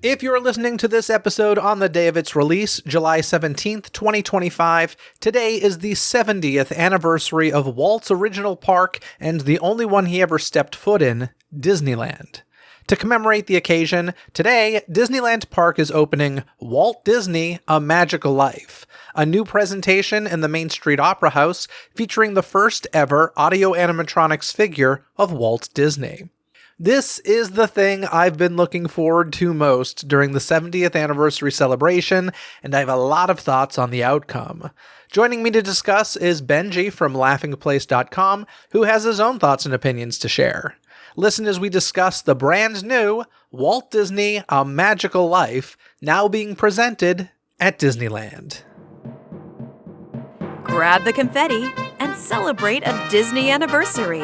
If you're listening to this episode on the day of its release, July 17th, 2025, today is the 70th anniversary of Walt's original park and the only one he ever stepped foot in, Disneyland. To commemorate the occasion, today, Disneyland Park is opening Walt Disney, A Magical Life, a new presentation in the Main Street Opera House featuring the first ever Audio-Animatronics figure of Walt Disney. This is the thing I've been looking forward to most during the 70th anniversary celebration, and I have a lot of thoughts on the outcome. Joining me to discuss is Benji from laughingplace.com, who has his own thoughts and opinions to share. Listen as we discuss the brand new Walt Disney, A Magical Life, now being presented at Disneyland. Grab the confetti and celebrate a Disney anniversary.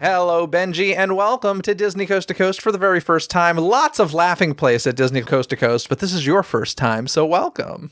Hello, Benji, and welcome to Disney Coast to Coast for the very first time. Lots of laughing place at Disney Coast to Coast, but this is your first time, so welcome.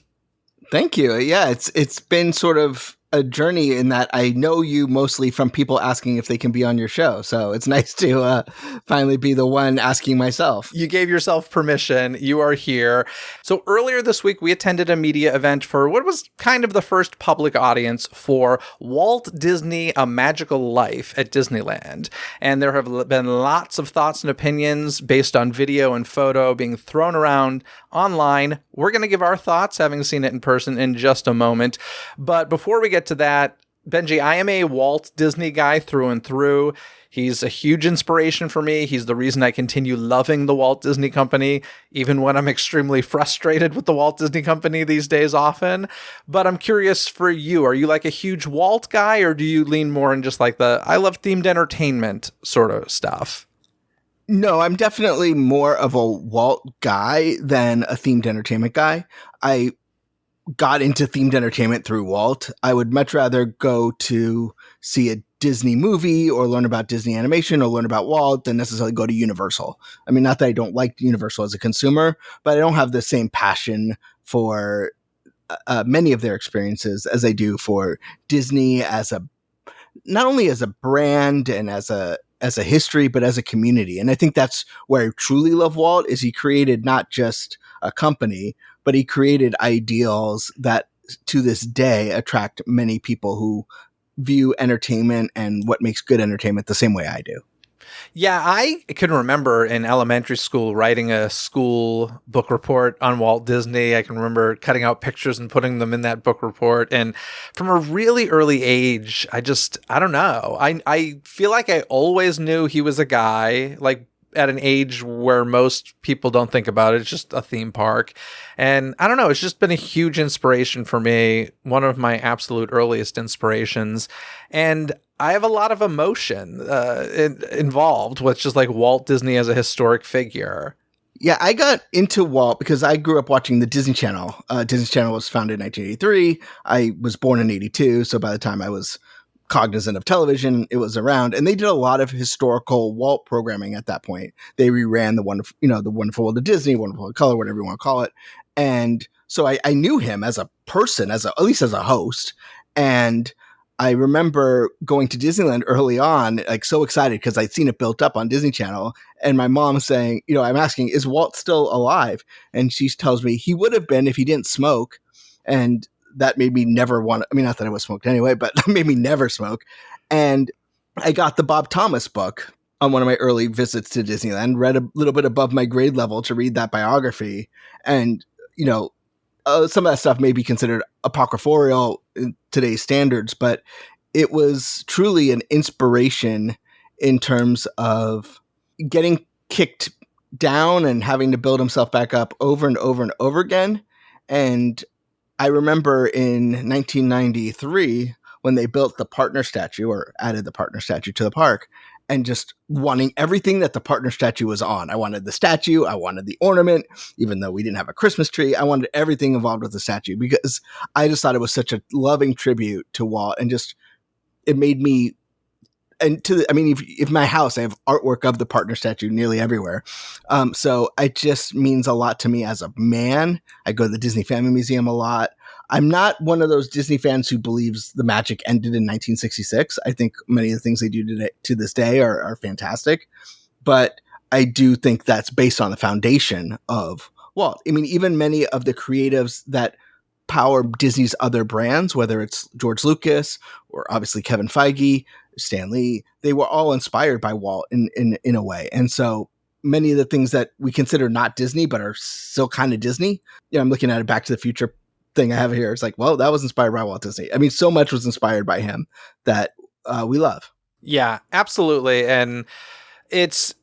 Thank you. Yeah, it's been sort of a journey in that I know you mostly from people asking if they can be on your show. So it's nice to finally be the one asking myself. You gave yourself permission. You are here. So earlier this week, we attended a media event for what was kind of the first public audience for Walt Disney, A Magical Life at Disneyland. And there have been lots of thoughts and opinions based on video and photo being thrown around online. We're going to give our thoughts, having seen it in person, in just a moment. But before we get to that, Benji, I am a Walt Disney guy through and through. He's a huge inspiration for me. He's the reason I continue loving the Walt Disney Company, even when I'm extremely frustrated with the Walt Disney Company these days often. But I'm curious for you, are you like a huge Walt guy, or do you lean more in just like the I love themed entertainment sort of stuff? No, I'm definitely more of a Walt guy than a themed entertainment guy. I got into themed entertainment through Walt. I would much rather go to see a Disney movie or learn about Disney animation or learn about Walt than necessarily go to Universal. I mean, not that I don't like Universal as a consumer, but I don't have the same passion for many of their experiences as I do for Disney as not only as a brand and as a history, but as a community. And I think that's where I truly love Walt, is he created not just a company, but he created ideals that to this day attract many people who view entertainment and what makes good entertainment the same way I do. Yeah, I can remember in elementary school writing a school book report on Walt Disney. I can remember cutting out pictures and putting them in that book report. And from a really early age, I don't know. I feel like I always knew he was a guy, like at an age where most people don't think about it. It's just a theme park. And I don't know, it's just been a huge inspiration for me. One of my absolute earliest inspirations. And I have a lot of emotion involved with just like Walt Disney as a historic figure. Yeah, I got into Walt because I grew up watching the Disney Channel. Disney Channel was founded in 1983. I was born in 82. So by the time I was cognizant of television, it was around, and they did a lot of historical Walt programming at that point. They reran the Wonderful World of Disney, Wonderful World of Color, whatever you want to call it. And so I knew him as a person, at least as a host. And I remember going to Disneyland early on, like so excited because I'd seen it built up on Disney Channel. And my mom saying, I'm asking, is Walt still alive? And she tells me he would have been if he didn't smoke. And that made me never want to, I mean, not that I was smoked anyway, but that made me never smoke. And I got the Bob Thomas book on one of my early visits to Disneyland, read a little bit above my grade level to read that biography. And, some of that stuff may be considered apocryphal in today's standards, but it was truly an inspiration in terms of getting kicked down and having to build himself back up over and over and over again. And I remember in 1993 when they built the partner statue or added the partner statue to the park, and just wanting everything that the partner statue was on. I wanted the statue. I wanted the ornament, even though we didn't have a Christmas tree. I wanted everything involved with the statue because I just thought it was such a loving tribute to Walt, and just it made me. And if my house, I have artwork of the partner statue nearly everywhere. So it just means a lot to me as a man. I go to the Disney Family Museum a lot. I'm not one of those Disney fans who believes the magic ended in 1966. I think many of the things they do today, to this day are fantastic. But I do think that's based on the foundation of Walt. I mean, even many of the creatives that power Disney's other brands, whether it's George Lucas or obviously Kevin Feige, Stan Lee, they were all inspired by Walt in a way. And so many of the things that we consider not Disney but are still kind of Disney. I'm looking at a Back to the Future thing I have here. It's like, well, that was inspired by Walt Disney. I mean, so much was inspired by him that we love. Yeah, absolutely. And it's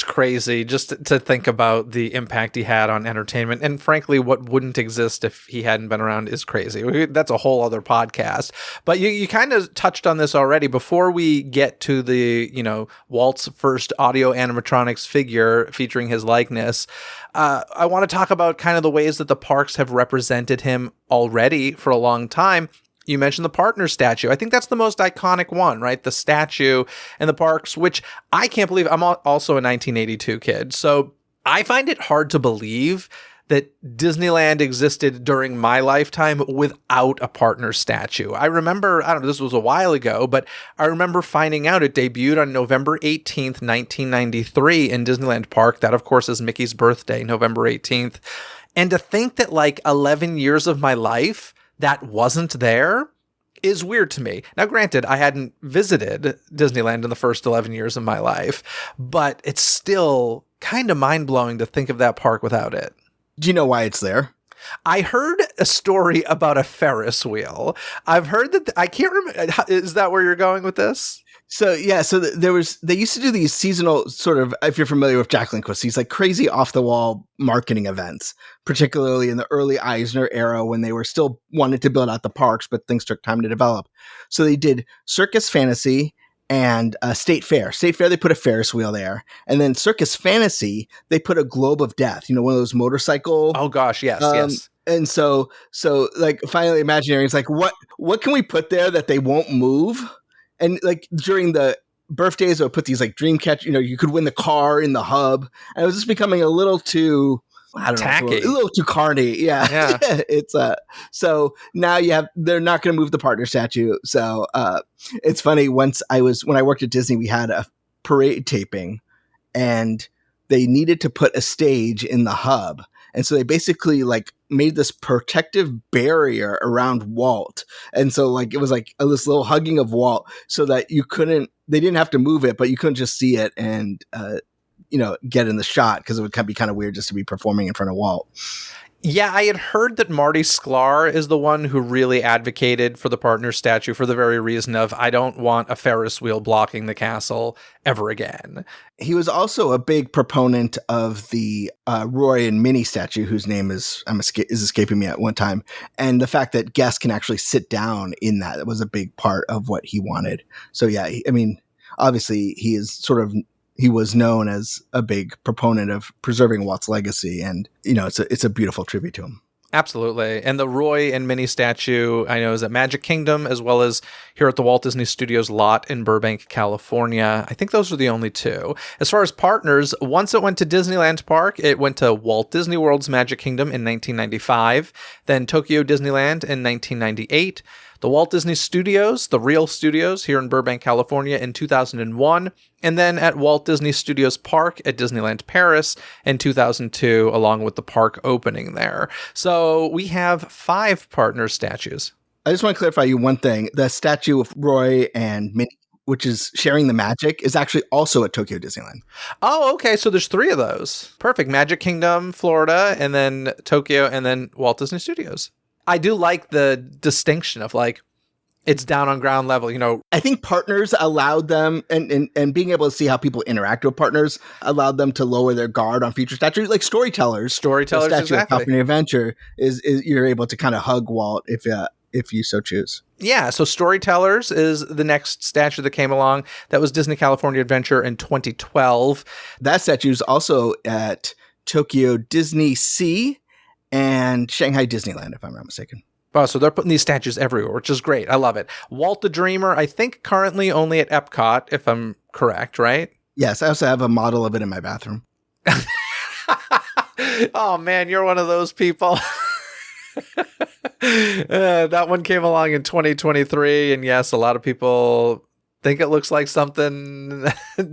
crazy just to think about the impact he had on entertainment. And frankly, what wouldn't exist if he hadn't been around is crazy. That's a whole other podcast. But you kind of touched on this already. Before we get to the, Walt's first audio-animatronics figure featuring his likeness, I want to talk about kind of the ways that the parks have represented him already for a long time. You mentioned the partner statue. I think that's the most iconic one, right? The statue and the parks, which I can't believe. I'm also a 1982 kid. So I find it hard to believe that Disneyland existed during my lifetime without a partner statue. I remember, I don't know, this was a while ago, but I remember finding out it debuted on November 18th, 1993 in Disneyland Park. That, of course, is Mickey's birthday, November 18th. And to think that like 11 years of my life that wasn't there is weird to me. Now, granted, I hadn't visited Disneyland in the first 11 years of my life, but it's still kind of mind-blowing to think of that park without it. Do you know why it's there? I heard a story about a Ferris wheel. I've heard that, I can't remember, is that where you're going with this? So they used to do these seasonal sort of, if you're familiar with Jack Linquist, these like crazy off the wall marketing events, particularly in the early Eisner era when they were still wanted to build out the parks, but things took time to develop. So they did Circus Fantasy and State Fair. State Fair, they put a Ferris wheel there. And then Circus Fantasy, they put a Globe of Death, one of those motorcycle. Oh gosh, yes. And so like Finally Imaginary is like, what can we put there that they won't move? And like during the birthdays, they'll put these like Dreamcatcher, you could win the car in the hub. And it was just becoming a little too, I don't tacky. know, a little too carny. Yeah. It's so now they're not going to move the partner statue. So it's funny. When I worked at Disney, we had a parade taping and they needed to put a stage in the hub. And so they basically like made this protective barrier around Walt. And so like it was like this little hugging of Walt so that they didn't have to move it, but you couldn't just see it and, get in the shot because it would be kind of weird just to be performing in front of Walt. Yeah, I had heard that Marty Sklar is the one who really advocated for the partner statue for the very reason of, I don't want a Ferris wheel blocking the castle ever again. He was also a big proponent of the Roy and Minnie statue, whose name is escaping me at one time. And the fact that guests can actually sit down in that was a big part of what he wanted. So yeah, obviously he was known as a big proponent of preserving Walt's legacy, and it's a beautiful tribute to him. Absolutely. And the Roy and Minnie statue, I know, is at Magic Kingdom, as well as here at the Walt Disney Studios lot in Burbank, California. I think those are the only two. As far as partners, once it went to Disneyland Park, it went to Walt Disney World's Magic Kingdom in 1995, then Tokyo Disneyland in 1998, the Walt Disney Studios, the real studios here in Burbank, California in 2001, and then at Walt Disney Studios Park at Disneyland Paris in 2002, along with the park opening there. So we have 5 partner statues. I just want to clarify you one thing. The statue of Roy and Minnie, which is sharing the magic, is actually also at Tokyo Disneyland. Oh, okay. So there's 3 of those. Perfect. Magic Kingdom, Florida, and then Tokyo, and then Walt Disney Studios. I do like the distinction of like, it's down on ground level, I think partners allowed them, and being able to see how people interact with partners allowed them to lower their guard on future statues. Like storytellers, the statue exactly. of California Adventure is you're able to kind of hug Walt if you so choose. Yeah, so Storytellers is the next statue that came along. That was Disney California Adventure in 2012. That statue is also at Tokyo Disney Sea and Shanghai Disneyland, if I'm not mistaken. Oh, so they're putting these statues everywhere, which is great. I love it. Walt the Dreamer, I think currently only at Epcot, if I'm correct, right? Yes, I also have a model of it in my bathroom. Oh, man, you're one of those people. That one came along in 2023, and yes, a lot of people think it looks like something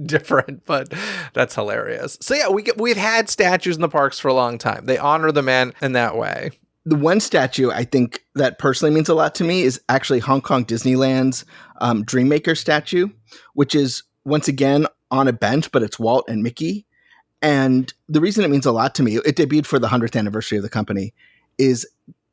different, but that's hilarious. So yeah, we've had statues in the parks for a long time. They honor the man in that way. The one statue I think that personally means a lot to me is actually Hong Kong Disneyland's Dreammaker statue, which is once again on a bench, but it's Walt and Mickey. And the reason it means a lot to me, it debuted for the 100th anniversary of the company, is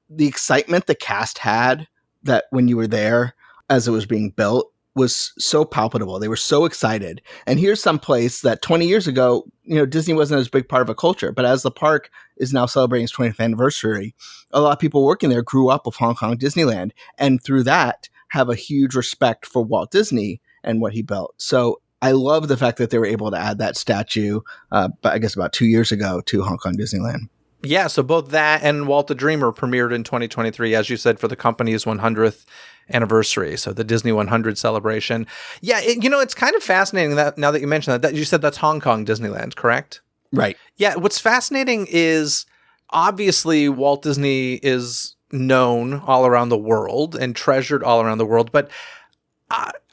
the excitement the cast had that when you were there as it was being built was so palpable. They were so excited. And here's some place that 20 years ago, Disney wasn't as big part of a culture. But as the park is now celebrating its 20th anniversary, a lot of people working there grew up with Hong Kong Disneyland. And through that, have a huge respect for Walt Disney and what he built. So I love the fact that they were able to add that statue, but I guess about 2 years ago to Hong Kong Disneyland. Yeah, so both that and Walt the Dreamer premiered in 2023, as you said, for the company's 100th anniversary. So the Disney 100 celebration. Yeah, it's kind of fascinating that now that you mentioned that you said that's Hong Kong Disneyland, correct? Right. Yeah, what's fascinating is obviously Walt Disney is known all around the world and treasured all around the world, but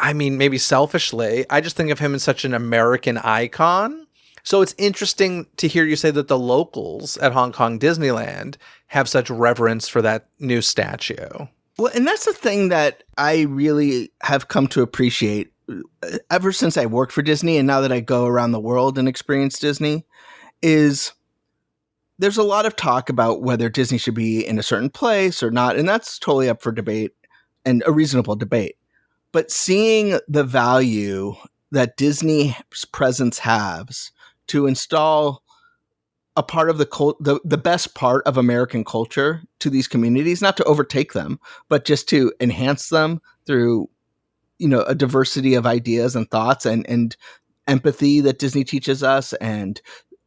I mean, maybe selfishly, I just think of him as such an American icon. So it's interesting to hear you say that the locals at Hong Kong Disneyland have such reverence for that new statue. Well, and that's the thing that I really have come to appreciate ever since I worked for Disney and now that I go around the world and experience Disney is there's a lot of talk about whether Disney should be in a certain place or not. And that's totally up for debate and a reasonable debate. But seeing the value that Disney's presence has to install a part of the best part of American culture to these communities, not to overtake them, but just to enhance them through, a diversity of ideas and thoughts and empathy that Disney teaches us and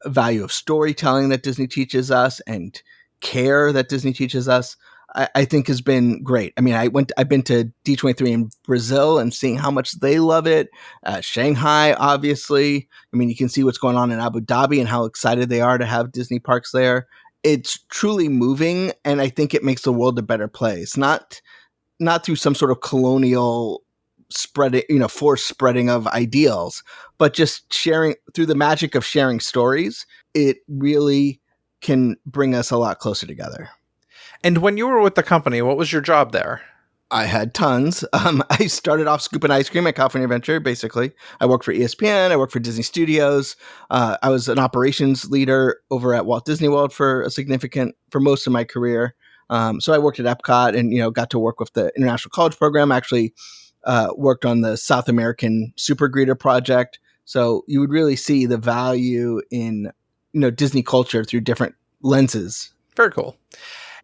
value of storytelling that Disney teaches us and care that Disney teaches us. I think has been great. I mean, I've been to D23 in Brazil and seeing how much they love it. Shanghai, obviously. I mean, you can see what's going on in Abu Dhabi and how excited they are to have Disney parks there. It's truly moving, and I think it makes the world a better place. Not through some sort of colonial spreading, forced spreading of ideals, but just sharing through the magic of sharing stories. It really can bring us a lot closer together. And when you were with the company, what was your job there? I had tons. I started off scooping ice cream at California Adventure, basically. I worked for ESPN. I worked for Disney Studios. I was an operations leader over at Walt Disney World for most of my career. So I worked at Epcot and, got to work with the International College Program. Actually worked on the South American Super Greeter project. So you would really see the value in, Disney culture through different lenses. Very cool.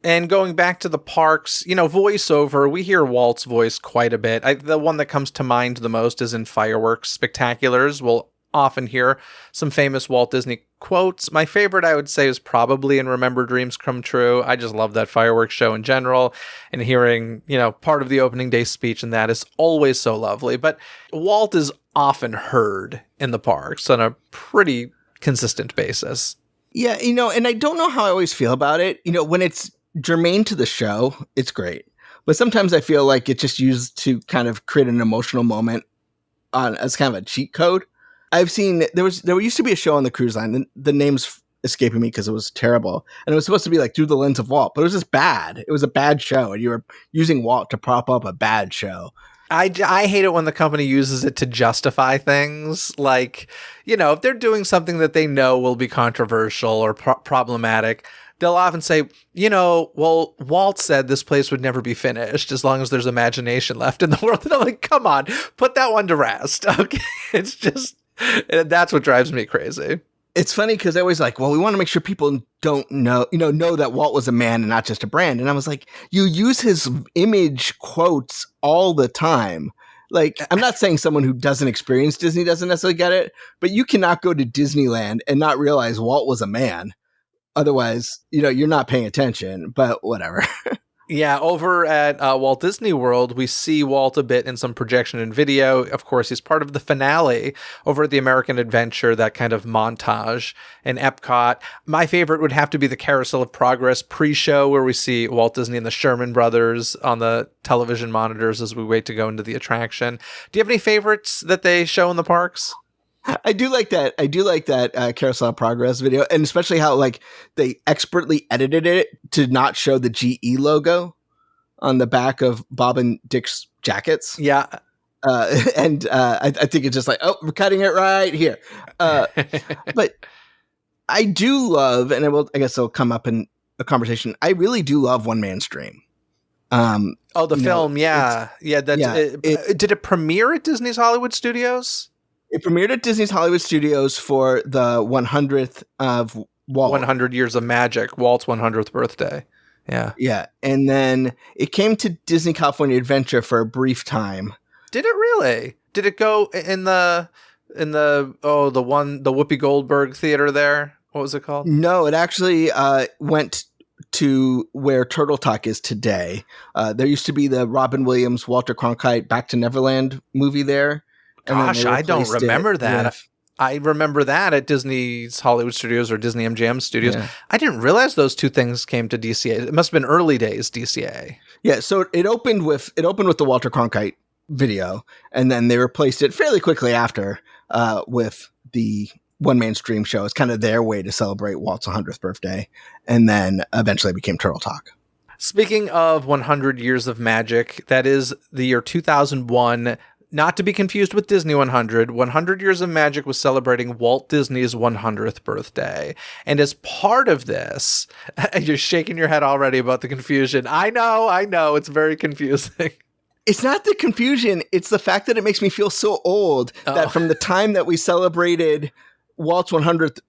And going back to the parks, voiceover, we hear Walt's voice quite a bit. The one that comes to mind the most is in fireworks spectaculars. We'll often hear some famous Walt Disney quotes. My favorite, I would say, is probably in Remember Dreams Come True. I just love that fireworks show in general, and hearing, part of the opening day speech and that is always so lovely. But Walt is often heard in the parks on a pretty consistent basis. Yeah, and I don't know how I always feel about it. When it's germane to the show, it's great. But sometimes I feel like it's just used to kind of create an emotional moment as kind of a cheat code. I've seen there used to be a show on the cruise line. The name's escaping me because it was terrible. And it was supposed to be like Through the Lens of Walt, but it was just bad. It was a bad show. And you were using Walt to prop up a bad show. I hate it when the company uses it to justify things. Like, if they're doing something that they know will be controversial or problematic, they'll often say, well, Walt said this place would never be finished as long as there's imagination left in the world. And I'm like, come on, put that one to rest. Okay. It's just, that's what drives me crazy. It's funny because I always like, well, we want to make sure people don't know that Walt was a man and not just a brand. And I was like, you use his image quotes all the time. Like, I'm not saying someone who doesn't experience Disney doesn't necessarily get it, but you cannot go to Disneyland and not realize Walt was a man. Otherwise, you're not paying attention, but whatever. Yeah, over at Walt Disney World, we see Walt a bit in some projection and video. Of course, he's part of the finale over at the American Adventure, that kind of montage in Epcot. My favorite would have to be the Carousel of Progress pre-show, where we see Walt Disney and the Sherman Brothers on the television monitors as we wait to go into the attraction. Do you have any favorites that they show in the parks? I do like that. I do like that Carousel of Progress video, and especially how like they expertly edited it to not show the GE logo on the back of Bob and Dick's jackets. Yeah. I think it's just like, oh, we're cutting it right here. But I do love, and I guess it'll come up in a conversation. I really do love One Man Stream. The film. Yeah. Did it premiere at Disney's Hollywood Studios? It premiered at Disney's Hollywood Studios for the 100th of Walt. 100 Years of Magic, Walt's 100th birthday. Yeah. Yeah. And then it came to Disney California Adventure for a brief time. Did it really? Did it go in the Whoopi Goldberg theater there? What was it called? No, it actually went to where Turtle Talk is today. There used to be the Robin Williams, Walter Cronkite Back to Neverland movie there. Gosh, I don't remember that. With, I remember that at Disney's Hollywood Studios or Disney MGM Studios. Yeah. I didn't realize those two things came to DCA. It must have been early days DCA. Yeah, so it opened with the Walter Cronkite video, and then they replaced it fairly quickly after with the One Man Stream show. It's kind of their way to celebrate Walt's 100th birthday, and then eventually became Turtle Talk. Speaking of 100 Years of Magic, that is the year 2001. Not to be confused with Disney 100, 100 Years of Magic was celebrating Walt Disney's 100th birthday. And as part of this, you're shaking your head already about the confusion. I know, it's very confusing. It's not the confusion, it's the fact that it makes me feel so old that from the time that we celebrated Walt's 100th,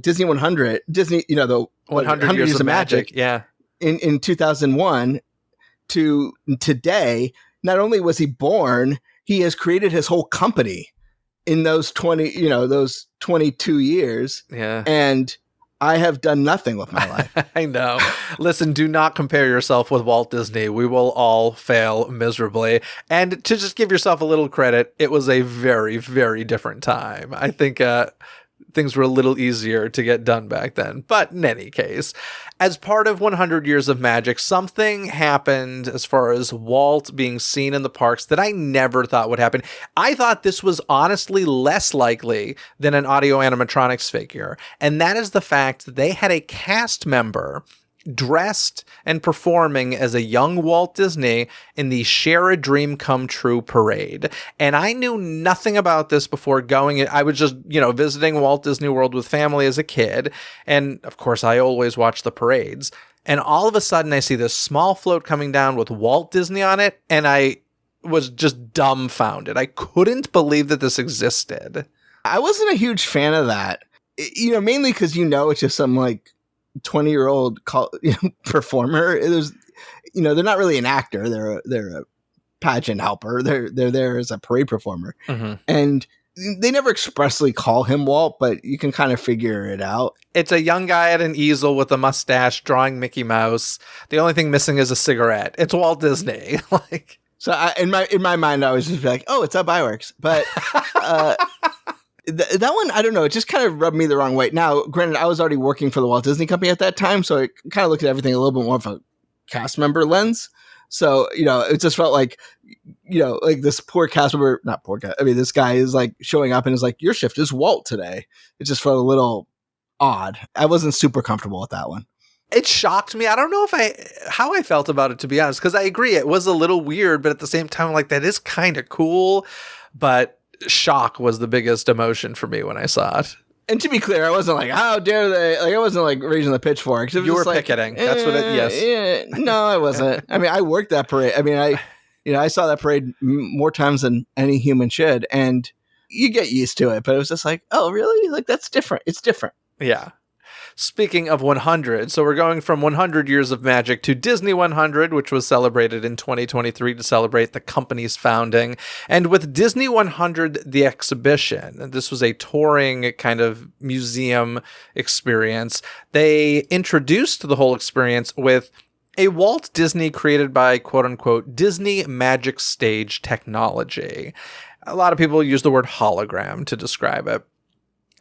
Disney 100, the 100 Years of Magic, yeah. In 2001 to today, not only was he born, he has created his whole company in those 22 years. Yeah. And I have done nothing with my life. I know. Listen, do not compare yourself with Walt Disney. We will all fail miserably. And to just give yourself a little credit, it was a very, very different time. I think things were a little easier to get done back then. But in any case, as part of 100 Years of Magic, something happened as far as Walt being seen in the parks that I never thought would happen. I thought this was honestly less likely than an Audio-Animatronics figure. And that is the fact that they had a cast member dressed and performing as a young Walt Disney in the Share a Dream Come True parade. And I knew nothing about this before going. I was just, visiting Walt Disney World with family as a kid. And of course, I always watch the parades. And all of a sudden, I see this small float coming down with Walt Disney on it. And I was just dumbfounded. I couldn't believe that this existed. I wasn't a huge fan of that, mainly because, it's just some 20-year-old performer. It was, they're not really an actor. They're a pageant helper. They're there as a parade performer. Mm-hmm. And they never expressly call him Walt, but you can kind of figure it out. It's a young guy at an easel with a mustache drawing Mickey Mouse. The only thing missing is a cigarette. It's Walt Disney. So in my mind, I was just like, oh, it's Byworks. But that one, I don't know. It just kind of rubbed me the wrong way. Now, granted, I was already working for the Walt Disney Company at that time, so I kind of looked at everything a little bit more of a cast member lens. So, it just felt like, this poor cast member, not poor guy. I mean, this guy is showing up and is like, your shift is Walt today. It just felt a little odd. I wasn't super comfortable with that one. It shocked me. I don't know how I felt about it, to be honest, because I agree. It was a little weird, but at the same time, that is kind of cool. But shock was the biggest emotion for me when I saw it. And to be clear, I wasn't like, how dare they? I wasn't raising the pitchforks. You were picketing. That's what it. Yes. Yeah. No, I wasn't. I mean, I worked that parade. I mean, I saw that parade more times than any human should, and you get used to it. But it was just like, oh, really? That's different. It's different. Yeah. Speaking of 100, so we're going from 100 Years of Magic to Disney 100, which was celebrated in 2023 to celebrate the company's founding. And with Disney 100, the exhibition, this was a touring kind of museum experience. They introduced the whole experience with A Walt Disney created by quote-unquote Disney Magic Stage technology. A lot of people use the word hologram to describe it.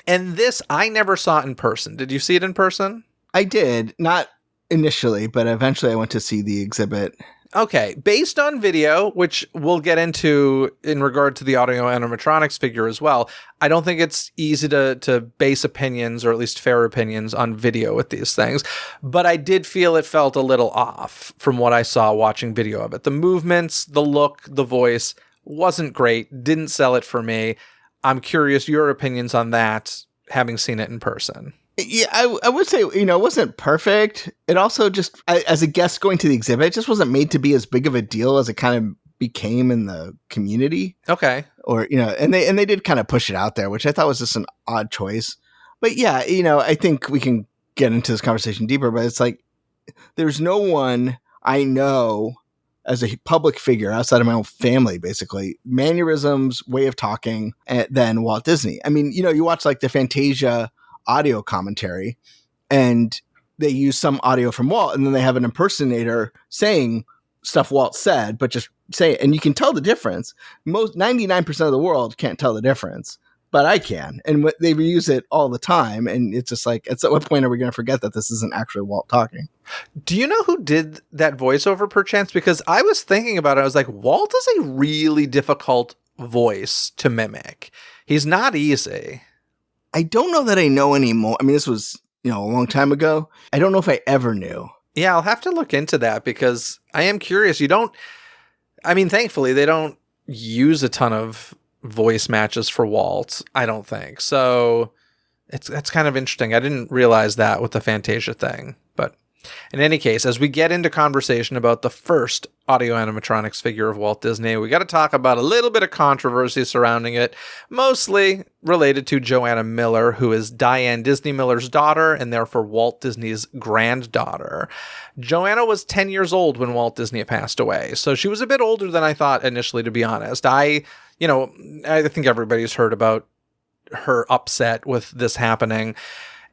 And this I never saw in person. Did you see it in person? I did, not initially, but eventually I went to see the exhibit. Okay, based on video, which we'll get into in regard to the Audio-Animatronics figure as well, I don't think it's easy to base opinions, or at least fair opinions, on video with these things. But I did feel it felt a little off from what I saw watching video of it. The movements, the look, the voice wasn't great, didn't sell it for me. I'm curious your opinions on that, having seen it in person. Yeah, I would say, it wasn't perfect. It also just, as a guest going to the exhibit, it just wasn't made to be as big of a deal as it kind of became in the community. Okay. Or, and they did kind of push it out there, which I thought was just an odd choice. But yeah, I think we can get into this conversation deeper, but it's like, there's no one I know as a public figure outside of my own family, basically, mannerisms, way of talking, than Walt Disney. I mean, you watch like the Fantasia audio commentary and they use some audio from Walt, and then they have an impersonator saying stuff Walt said, but just say it. And you can tell the difference. 99% of the world can't tell the difference, but I can. And they reuse it all the time. And it's just like, at what point are we going to forget that this isn't actually Walt talking? Do you know who did that voiceover perchance? Because I was thinking about it. I was like, Walt is a really difficult voice to mimic. He's not easy. I don't know that I know anymore. I mean, this was, a long time ago. I don't know if I ever knew. Yeah, I'll have to look into that because I am curious. Thankfully, they don't use a ton of voice matches for Walt, I don't think. So that's kind of interesting. I didn't realize that with the Fantasia thing. But in any case, as we get into conversation about the first Audio-Animatronics figure of Walt Disney, we got to talk about a little bit of controversy surrounding it, mostly related to Joanna Miller, who is Diane Disney Miller's daughter and therefore Walt Disney's granddaughter. Joanna was 10 years old when Walt Disney passed away, so she was a bit older than I thought initially, to be honest. I think everybody's heard about her upset with this happening.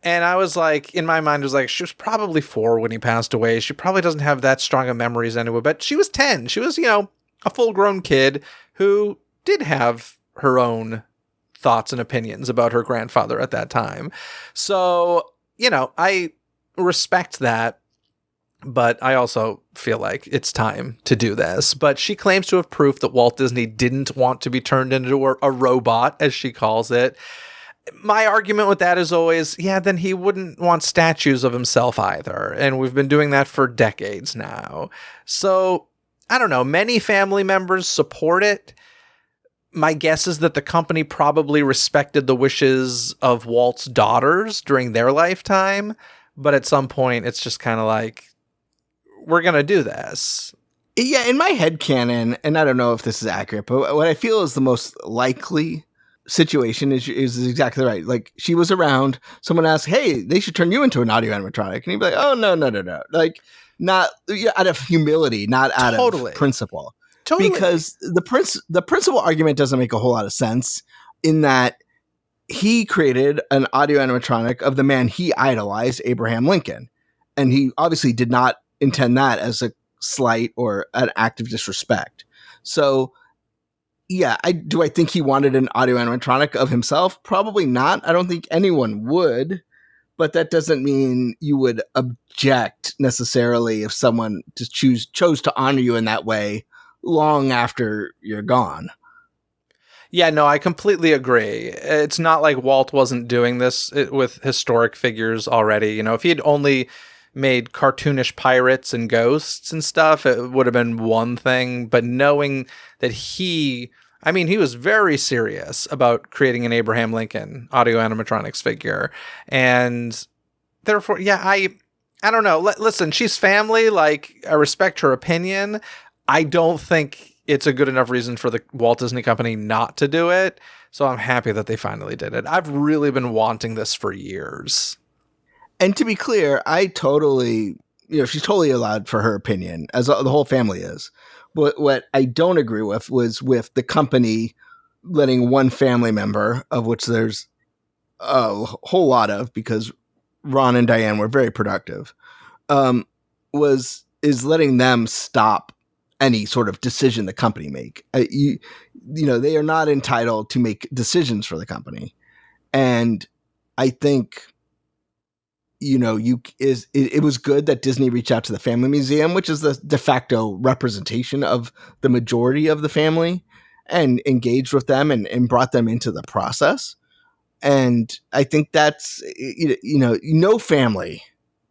And I was like, in my mind, I was like, she was probably 4 when he passed away. She probably doesn't have that strong of memories anyway, but she was 10. She was, a full-grown kid who did have her own thoughts and opinions about her grandfather at that time. So, I respect that, but I also feel like it's time to do this. But she claims to have proof that Walt Disney didn't want to be turned into a robot, as she calls it. My argument with that is always, then he wouldn't want statues of himself either. And we've been doing that for decades now. So, I don't know. Many family members support it. My guess is that the company probably respected the wishes of Walt's daughters during their lifetime. But at some point, it's just kind of like, we're going to do this. Yeah, in my headcanon, and I don't know if this is accurate, but what I feel is the most likely situation is exactly right. Like, she was around, someone asked, hey, they should turn you into an audio-animatronic, and he'd be like, oh, no. Like, not out of humility, not out of principle. Totally. Because the principal argument doesn't make a whole lot of sense in that he created an audio-animatronic of the man he idolized, Abraham Lincoln. And he obviously did not intend that as a slight or an act of disrespect. So, yeah, do I think he wanted an audio-animatronic of himself? Probably not. I don't think anyone would, but that doesn't mean you would object necessarily if someone just chose to honor you in that way long after you're gone. Yeah, no, I completely agree. It's not like Walt wasn't doing this with historic figures already. If he had only made cartoonish pirates and ghosts and stuff, it would have been one thing. But knowing that he was very serious about creating an Abraham Lincoln audio-animatronics figure. And therefore, I don't know. Listen, she's family. Like, I respect her opinion. I don't think it's a good enough reason for the Walt Disney Company not to do it. So I'm happy that they finally did it. I've really been wanting this for years. And to be clear, I totally, she's totally allowed for her opinion, as the whole family is. But what I don't agree with was with the company letting one family member, of which there's a whole lot of, because Ron and Diane were very productive, was is letting them stop any sort of decision the company make. They are not entitled to make decisions for the company. And I think, it was good that Disney reached out to the Family Museum, which is the de facto representation of the majority of the family, and engaged with them and brought them into the process. And I think that's, no family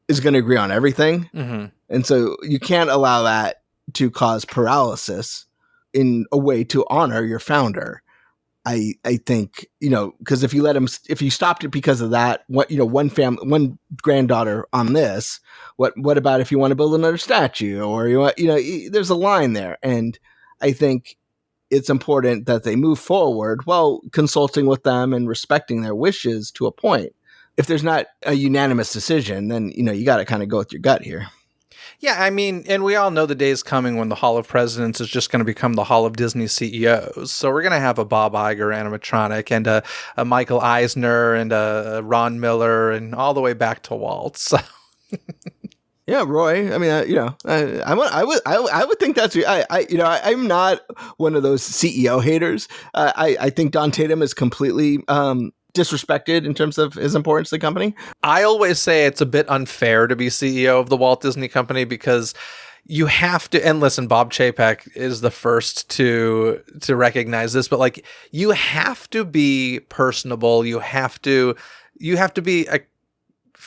is going to agree on everything. Mm-hmm. And so you can't allow that to cause paralysis in a way to honor your founder. I think, because if you stopped it because of that, one granddaughter on this, what about if you want to build another statue, or there's a line there. And I think it's important that they move forward while consulting with them and respecting their wishes to a point. If there's not a unanimous decision, then, you got to kind of go with your gut here. Yeah, I mean, and we all know the day is coming when the Hall of Presidents is just going to become the Hall of Disney CEOs. So we're going to have a Bob Iger animatronic and a Michael Eisner and a Ron Miller and all the way back to Walt. So. Yeah, Roy. I mean, I would think that's. I'm not one of those CEO haters. I think Don Tatum is completely disrespected in terms of his importance to the company. I always say it's a bit unfair to be CEO of the Walt Disney Company because you have to, and listen, Bob Chapek is the first to recognize this, but like you have to be personable. You have to be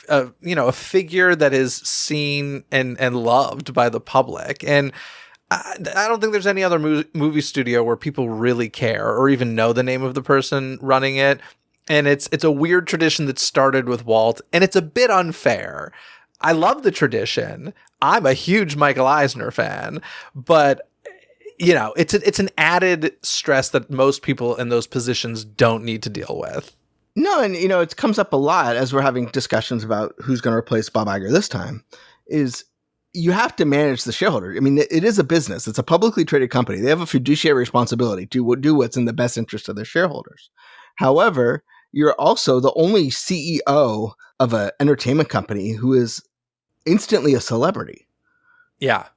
a figure that is seen and loved by the public. And I don't think there's any other movie studio where people really care or even know the name of the person running it. And it's a weird tradition that started with Walt, and it's a bit unfair. I love the tradition. I'm a huge Michael Eisner fan, but it's an added stress that most people in those positions don't need to deal with. No, and it comes up a lot as we're having discussions about who's going to replace Bob Iger this time. Is you have to manage the shareholder. I mean, it is a business. It's a publicly traded company. They have a fiduciary responsibility to do what's in the best interest of their shareholders. However, you're also the only CEO of an entertainment company who is instantly a celebrity. Yeah.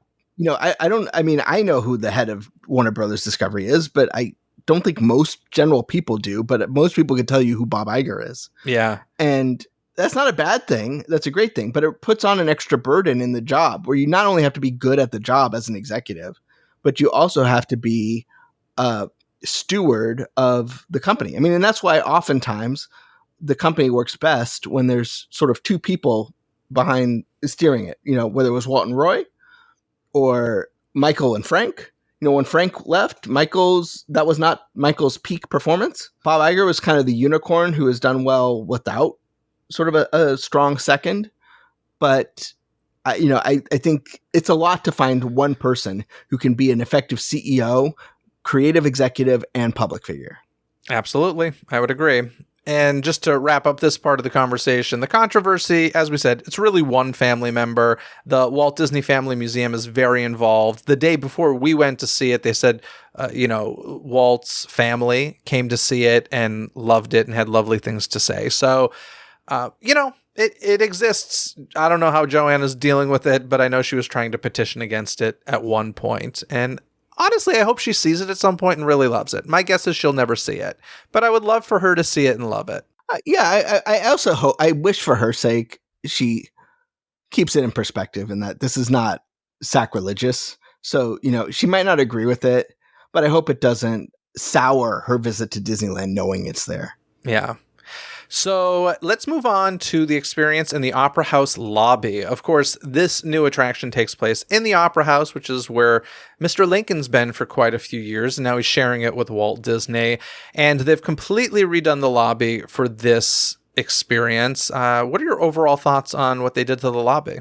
I know who the head of Warner Brothers Discovery is, but I don't think most general people do, but most people can tell you who Bob Iger is. Yeah. And that's not a bad thing. That's a great thing, but it puts on an extra burden in the job where you not only have to be good at the job as an executive, but you also have to be steward of the company. I mean, and that's why oftentimes the company works best when there's sort of two people behind steering it, whether it was Walt and Roy or Michael and Frank. When Frank left, that was not Michael's peak performance. Bob Iger was kind of the unicorn who has done well without sort of a strong second. But I think it's a lot to find one person who can be an effective CEO, creative executive, and public figure. Absolutely. I would agree. And just to wrap up this part of the conversation, the controversy, as we said, it's really one family member. The Walt Disney Family Museum is very involved. The day before we went to see it, they said, Walt's family came to see it and loved it and had lovely things to say. So, it exists. I don't know how Joanna's dealing with it, but I know she was trying to petition against it at one point. And honestly, I hope she sees it at some point and really loves it. My guess is she'll never see it, but I would love for her to see it and love it. I also hope, I wish for her sake, she keeps it in perspective and that this is not sacrilegious. So, she might not agree with it, but I hope it doesn't sour her visit to Disneyland knowing it's there. Yeah. So let's move on to the experience in the Opera House lobby. Of course, this new attraction takes place in the Opera House, which is where Mr. Lincoln's been for quite a few years, and now he's sharing it with Walt Disney. And they've completely redone the lobby for this experience. What are your overall thoughts on what they did to the lobby?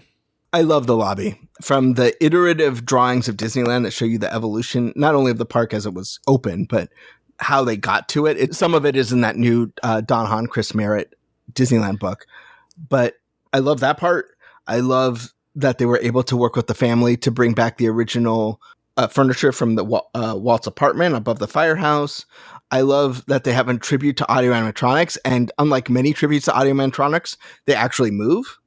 I love the lobby. From the iterative drawings of Disneyland that show you the evolution, not only of the park as it was open, but how they got to it. Some of it is in that new Don Hahn, Chris Merritt Disneyland book. But I love that part. I love that they were able to work with the family to bring back the original furniture from the Walt's apartment above the firehouse. I love that they have a tribute to Audio-Animatronics. And unlike many tributes to Audio-Animatronics, they actually move.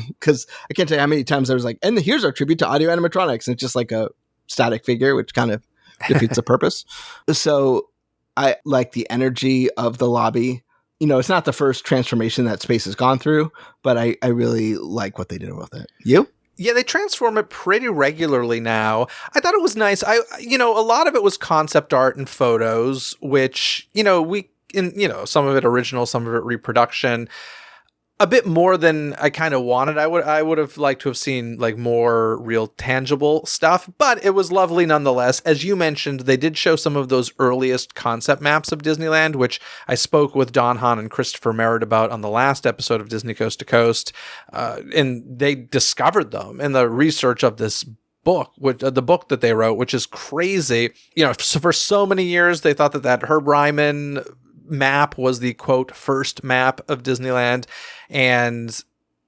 because I can't tell you how many times I was like, and here's our tribute to Audio-Animatronics. And it's just like a static figure, which kind of defeats the purpose. So I like the energy of the lobby. It's not the first transformation that space has gone through, but I really like what they did with it. You? Yeah, they transform it pretty regularly now. I thought it was nice. A lot of it was concept art and photos, which, some of it original, some of it reproduction. A bit more than I kind of wanted. I would have liked to have seen like more real tangible stuff, but it was lovely nonetheless. As you mentioned, they did show some of those earliest concept maps of Disneyland, which I spoke with Don Hahn and Christopher Merritt about on the last episode of Disney Coast to Coast, and they discovered them in the research of this book, the book that they wrote, which is crazy. For so many years they thought that Herb Ryman map was the quote first map of Disneyland, and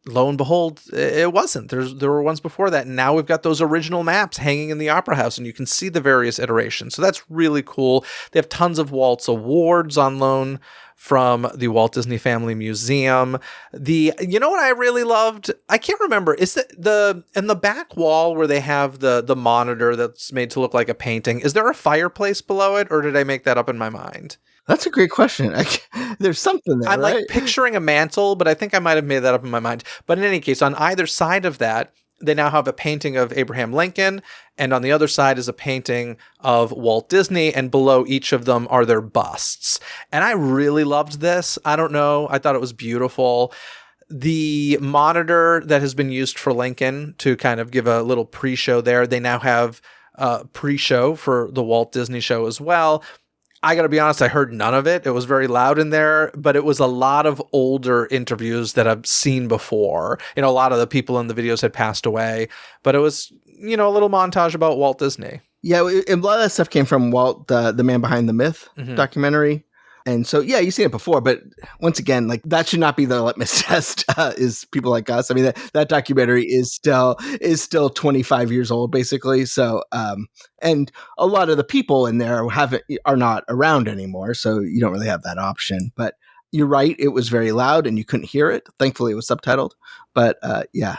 lo and behold, it wasn't. There were ones before that, and now we've got those original maps hanging in the Opera House, and you can see the various iterations. So that's really cool. They have tons of Walt's awards on loan from the Walt Disney Family Museum. You know what I really loved? I can't remember. Is it in the back wall where they have the monitor that's made to look like a painting? Is there a fireplace below it, or did I make that up in my mind? That's a great question. There's something there, I'm right? like picturing a mantle, but I think I might have made that up in my mind. But in any case, on either side of that, they now have a painting of Abraham Lincoln, and on the other side is a painting of Walt Disney, and below each of them are their busts. And I really loved this. I don't know. I thought it was beautiful. The monitor that has been used for Lincoln to kind of give a little pre-show there, they now have a pre-show for the Walt Disney show as well. I got to be honest, I heard none of it. It was very loud in there, but it was a lot of older interviews that I've seen before. A lot of the people in the videos had passed away, but it was, a little montage about Walt Disney. Yeah, a lot of that stuff came from Walt, the Man Behind the Myth documentary. And so, yeah, you've seen it before, but once again, like that should not be the litmus test. Is people like us? I mean, that documentary is still 25 years old, basically. So, and a lot of the people in there are not around anymore, so you don't really have that option. But you're right; it was very loud, and you couldn't hear it. Thankfully, it was subtitled. But yeah.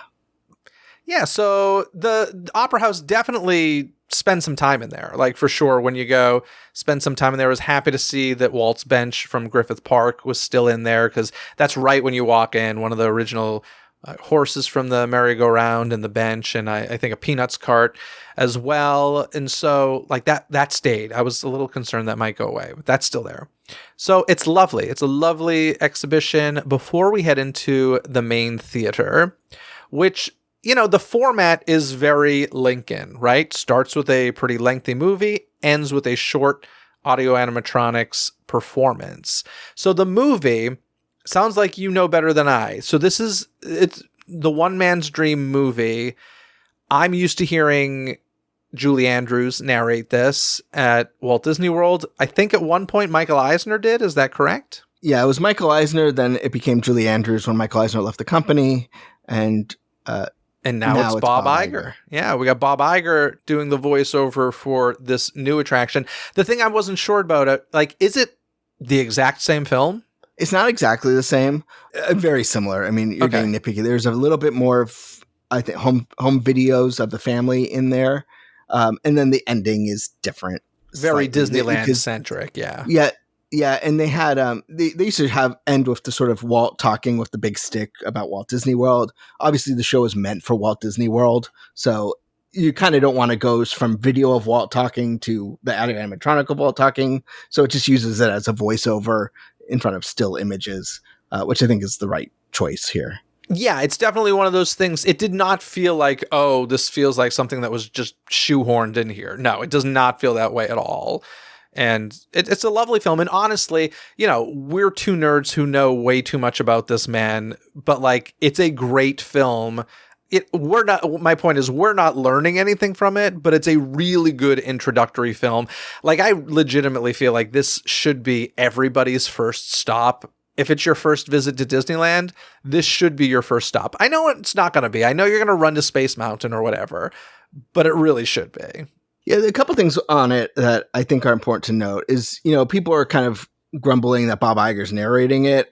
So the Opera House definitely spend some time in there. Like for sure, when you go spend some time in there, I was happy to see that Walt's bench from Griffith Park was still in there, because that's right when you walk in, one of the original horses from the merry-go-round and the bench, and I think a Peanuts cart as well. And so like that stayed. I was a little concerned that might go away, but that's still there. So it's lovely. It's a lovely exhibition. Before we head into the main theater, which the format is very Lincoln, right? Starts with a pretty lengthy movie, ends with a short Audio-Animatronics performance. So the movie sounds like you know better than I. So it's the One Man's Dream movie. I'm used to hearing Julie Andrews narrate this at Walt Disney World. I think at one point Michael Eisner did. Is that correct? Yeah, it was Michael Eisner. Then it became Julie Andrews when Michael Eisner left the company. And now it's Bob Iger. Yeah, we got Bob Iger doing the voiceover for this new attraction. The thing I wasn't sure about, is it the exact same film? It's not exactly the same. Very similar. I mean, you're getting nitpicky. There's a little bit more of, I think, home videos of the family in there. And then the ending is different. Very Disneyland-centric, yeah. Yeah, and they had they used to end with the sort of Walt talking with the big stick about Walt Disney World. Obviously, the show is meant for Walt Disney World, so you kind of don't want to go from video of Walt talking to the animatronic of Walt talking. So it just uses it as a voiceover in front of still images, which I think is the right choice here. Yeah, it's definitely one of those things. It did not feel like, oh, this feels like something that was just shoehorned in here. No, it does not feel that way at all. And it's a lovely film. And honestly, we're two nerds who know way too much about this man, but it's a great film. My point is we're not learning anything from it, but it's a really good introductory film. I legitimately feel like this should be everybody's first stop. If it's your first visit to Disneyland, this should be your first stop. I know it's not going to be. I know you're going to run to Space Mountain or whatever, but it really should be. Yeah, a couple things on it that I think are important to note is, people are kind of grumbling that Bob Iger's narrating it.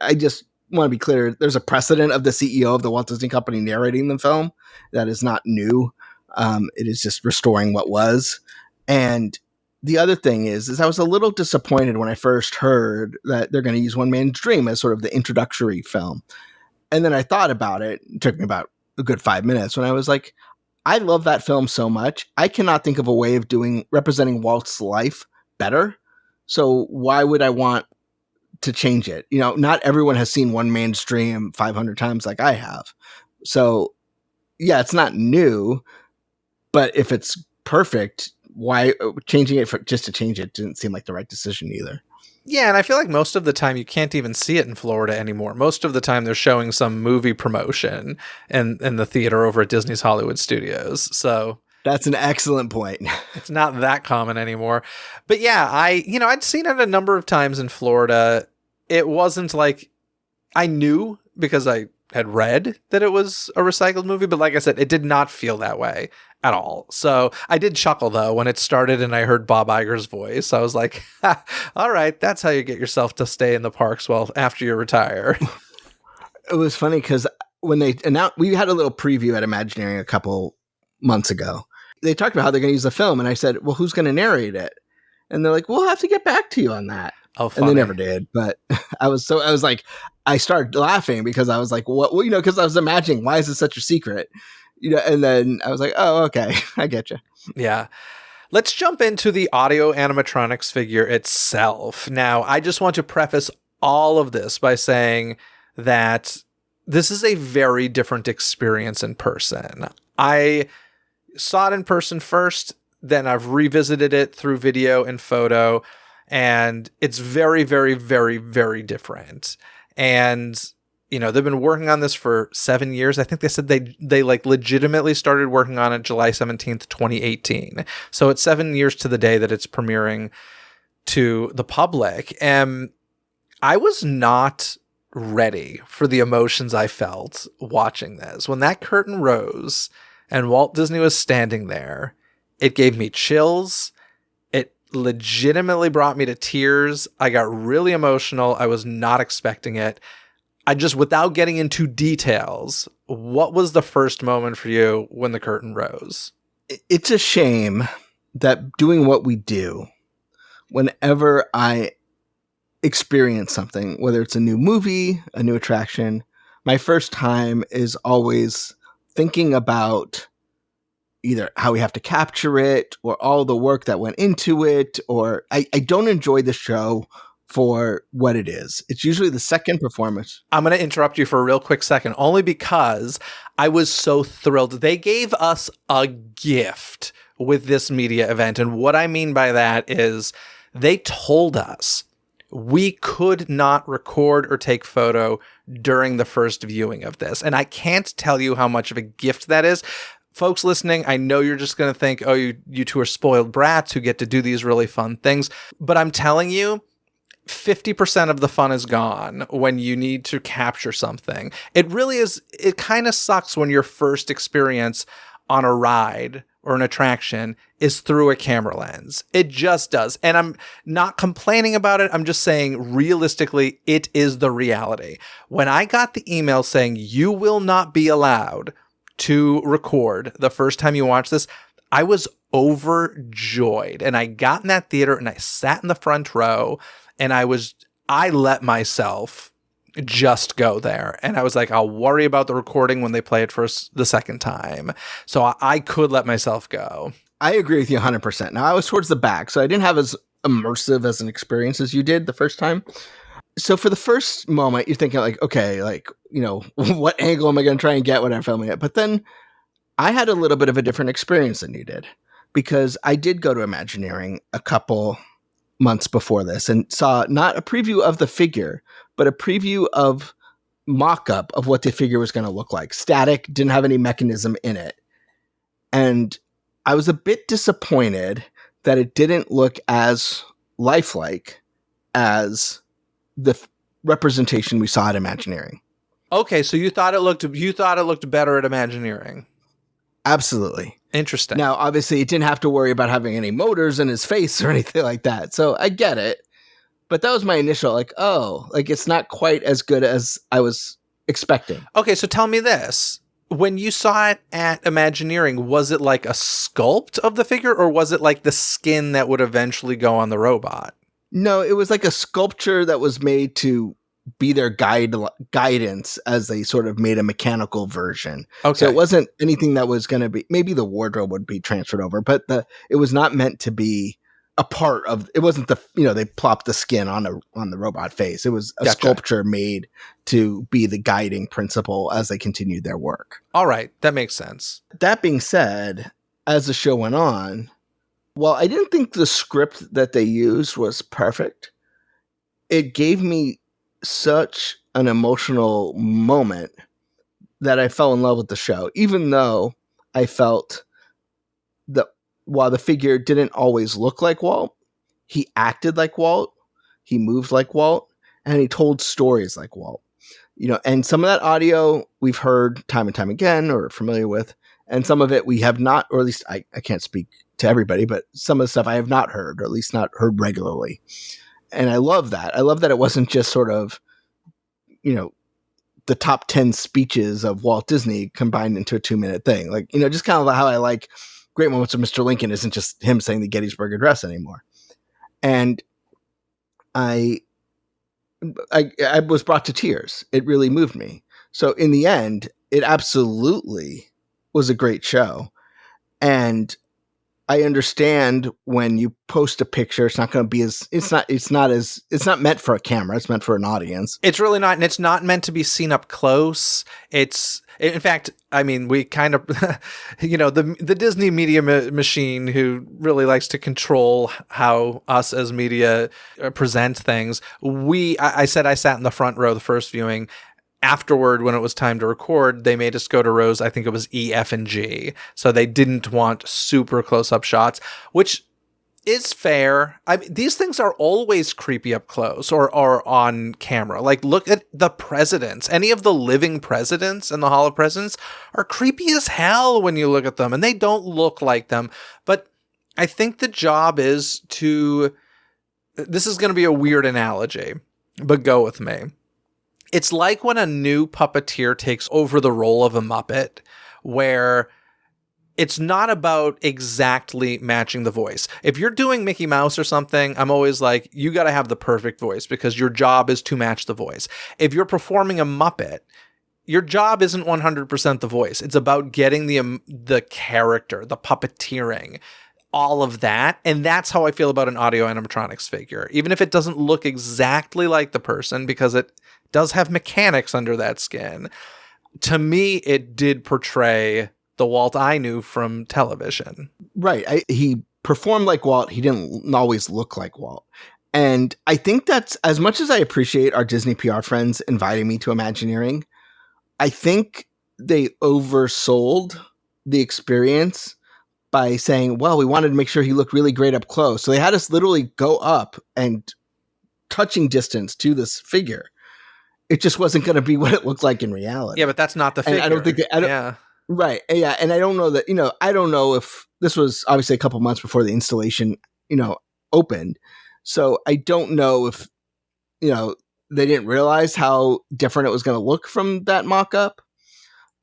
want to be clear, there's a precedent of the CEO of the Walt Disney Company narrating the film. That is not new. It is just restoring what was. And the other thing is I was a little disappointed when I first heard that they're going to use One Man's Dream as sort of the introductory film. And then I thought about it. It took me about a good 5 minutes when I was like, I love that film so much. I cannot think of a way of representing Walt's life better. So why would I want to change it? You know, not everyone has seen One Man's Dream 500 times like I have. So yeah, it's not new, but if it's perfect, why changing it just to change it didn't seem like the right decision either. Yeah, and I feel like most of the time you can't even see it in Florida anymore. Most of the time they're showing some movie promotion in the theater over at Disney's Hollywood Studios. So that's an excellent point. It's not that common anymore. But yeah, I'd seen it a number of times in Florida. It wasn't like I knew because I had read that it was a recycled movie, but like I said, it did not feel that way at all. So I did chuckle though when it started and I heard Bob Iger's voice. I was like, all right, that's how you get yourself to stay in the parks after you retire. It was funny because when they announced, we had a little preview at Imagineering a couple months ago. They talked about how they're going to use the film, and I said, well, who's going to narrate it? And they're like, we'll have to get back to you on that. Oh, funny. And they never did. But I started laughing because I was like, what? Well, because I was imagining, why is this such a secret? And then I was like, oh, okay, I get you. Yeah. Let's jump into the Audio-Animatronics figure itself. Now, I just want to preface all of this by saying that this is a very different experience in person. I saw it in person first, then I've revisited it through video and photo, and it's very, very, very, very different. And they've been working on this for 7 years. I think they said they like legitimately started working on it July 17th, 2018. So it's 7 years to the day that it's premiering to the public. And I was not ready for the emotions I felt watching this. When that curtain rose and Walt Disney was standing there, it gave me chills. It legitimately brought me to tears. I got really emotional. I was not expecting it. Without getting into details, what was the first moment for you when the curtain rose? It's a shame that doing what we do, whenever I experience something, whether it's a new movie, a new attraction, my first time is always thinking about either how we have to capture it or all the work that went into it, or I don't enjoy the show for what it is. It's usually the second performance. I'm going to interrupt you for a real quick second, only because I was so thrilled. They gave us a gift with this media event. And what I mean by that is they told us we could not record or take photo during the first viewing of this. And I can't tell you how much of a gift that is. Folks listening, I know you're just going to think, oh, you two are spoiled brats who get to do these really fun things. But I'm telling you, 50% of the fun is gone when you need to capture something. It really is. It kind of sucks when your first experience on a ride or an attraction is through a camera lens. It just does. And I'm not complaining about it. I'm just saying realistically, it is the reality. When I got the email saying you will not be allowed to record the first time you watch this, I was overjoyed. And I got in that theater and I sat in the front row. And I let myself just go there. And I was like, I'll worry about the recording when they play it the second time. So I could let myself go. I agree with you 100%. Now, I was towards the back, so I didn't have as immersive as an experience as you did the first time. So for the first moment, you're thinking like, okay, what angle am I going to try and get when I'm filming it? But then I had a little bit of a different experience than you did, because I did go to Imagineering a couple months before this and saw not a preview of the figure, but a preview of mock-up of what the figure was going to look like. Static, didn't have any mechanism in it. And I was a bit disappointed that it didn't look as lifelike as the representation we saw at Imagineering. Okay, so you thought it looked better at Imagineering. Absolutely. Interesting. Now, obviously, it didn't have to worry about having any motors in his face or anything like that. So I get it. But that was my initial, like, oh, like it's not quite as good as I was expecting. Okay, so tell me this. When you saw it at Imagineering, was it like a sculpt of the figure, or was it like the skin that would eventually go on the robot? No, it was like a sculpture that was made to be their guidance as they sort of made a mechanical version. Okay. So it wasn't anything that was going to be, maybe the wardrobe would be transferred over, but it was not meant to be a part of, it wasn't they plopped the skin on the robot face. It was a sculpture made to be the guiding principle as they continued their work. All right. That makes sense. That being said, as the show went on, while I didn't think the script that they used was perfect, it gave me such an emotional moment that I fell in love with the show, even though I felt that while the figure didn't always look like Walt, he acted like Walt, he moved like Walt, and he told stories like Walt. And some of that audio we've heard time and time again or are familiar with, and some of it we have not, or at least I can't speak to everybody, but some of the stuff I have not heard, or at least not heard regularly. And I love that. I love that it wasn't just sort of, the top 10 speeches of Walt Disney combined into a 2-minute thing. Like, just kind of how I like Great Moments of Mr. Lincoln isn't just him saying the Gettysburg Address anymore. And I was brought to tears. It really moved me. So in the end, it absolutely was a great show. And I understand when you post a picture, it's not going to be it's not meant for a camera. It's meant for an audience. It's really not. And it's not meant to be seen up close. In fact, I mean, we kind of, the Disney media machine, who really likes to control how us as media present things. I said I sat in the front row the first viewing. Afterward, when it was time to record, they made us go to rows, I think it was E, F, and G. So they didn't want super close-up shots, which is fair. These things are always creepy up close or on camera. Like, look at the presidents. Any of the living presidents in the Hall of Presidents are creepy as hell when you look at them, and they don't look like them. But I think the job is to... This is going to be a weird analogy, but go with me. It's like when a new puppeteer takes over the role of a Muppet, where it's not about exactly matching the voice. If you're doing Mickey Mouse or something, I'm always like, you got to have the perfect voice because your job is to match the voice. If you're performing a Muppet, your job isn't 100% the voice. It's about getting the character, the puppeteering, all of that. And that's how I feel about an Audio-Animatronics figure. Even if it doesn't look exactly like the person, because it does have mechanics under that skin. To me, it did portray the Walt I knew from television. Right. He performed like Walt. He didn't always look like Walt. And I think that's, as much as I appreciate our Disney PR friends inviting me to Imagineering, I think they oversold the experience by saying, well, we wanted to make sure he looked really great up close. So they had us literally go up and touching distance to this figure. It just wasn't going to be what it looked like in reality. Yeah, but that's not the figure. And I don't think yeah. Right. Yeah. And I don't know that, I don't know if this was obviously a couple months before the installation, opened. So I don't know if, they didn't realize how different it was going to look from that mock-up.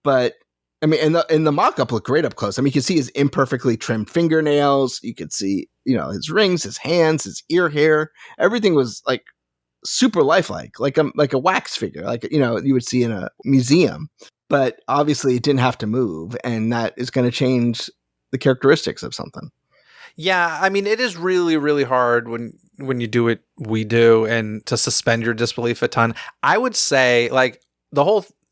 But I mean, and the mock-up looked great up close. I mean, you could see his imperfectly trimmed fingernails. You could see, his rings, his hands, his ear hair. Everything was like super lifelike, like a wax figure, like, you would see in a museum. But obviously it didn't have to move, and that is going to change the characteristics of something. Yeah, I mean, it is really, really hard when you do it, we do, and to suspend your disbelief a ton. I would say, like,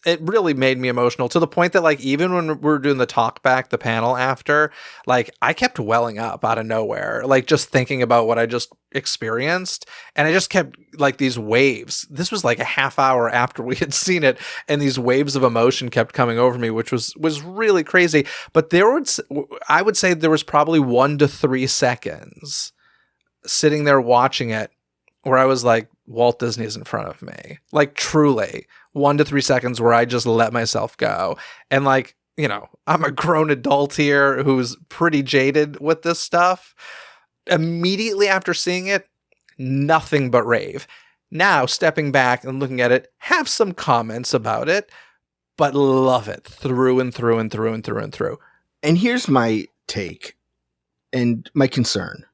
it really made me emotional to the point that, like, even when we were doing the talk back, the panel after, like, I kept welling up out of nowhere, like, just thinking about what I just experienced. And I just kept, like, these waves. This was like a half hour after we had seen it, and these waves of emotion kept coming over me, which was really crazy. But I would say there was probably 1 to 3 seconds sitting there watching it where I was like, Walt Disney is in front of me. Like, truly. 1 to 3 seconds where I just let myself go. And, like, I'm a grown adult here who's pretty jaded with this stuff. Immediately after seeing it, nothing but rave. Now, stepping back and looking at it, have some comments about it, but love it through and through and through and through and through. And here's my take and my concern.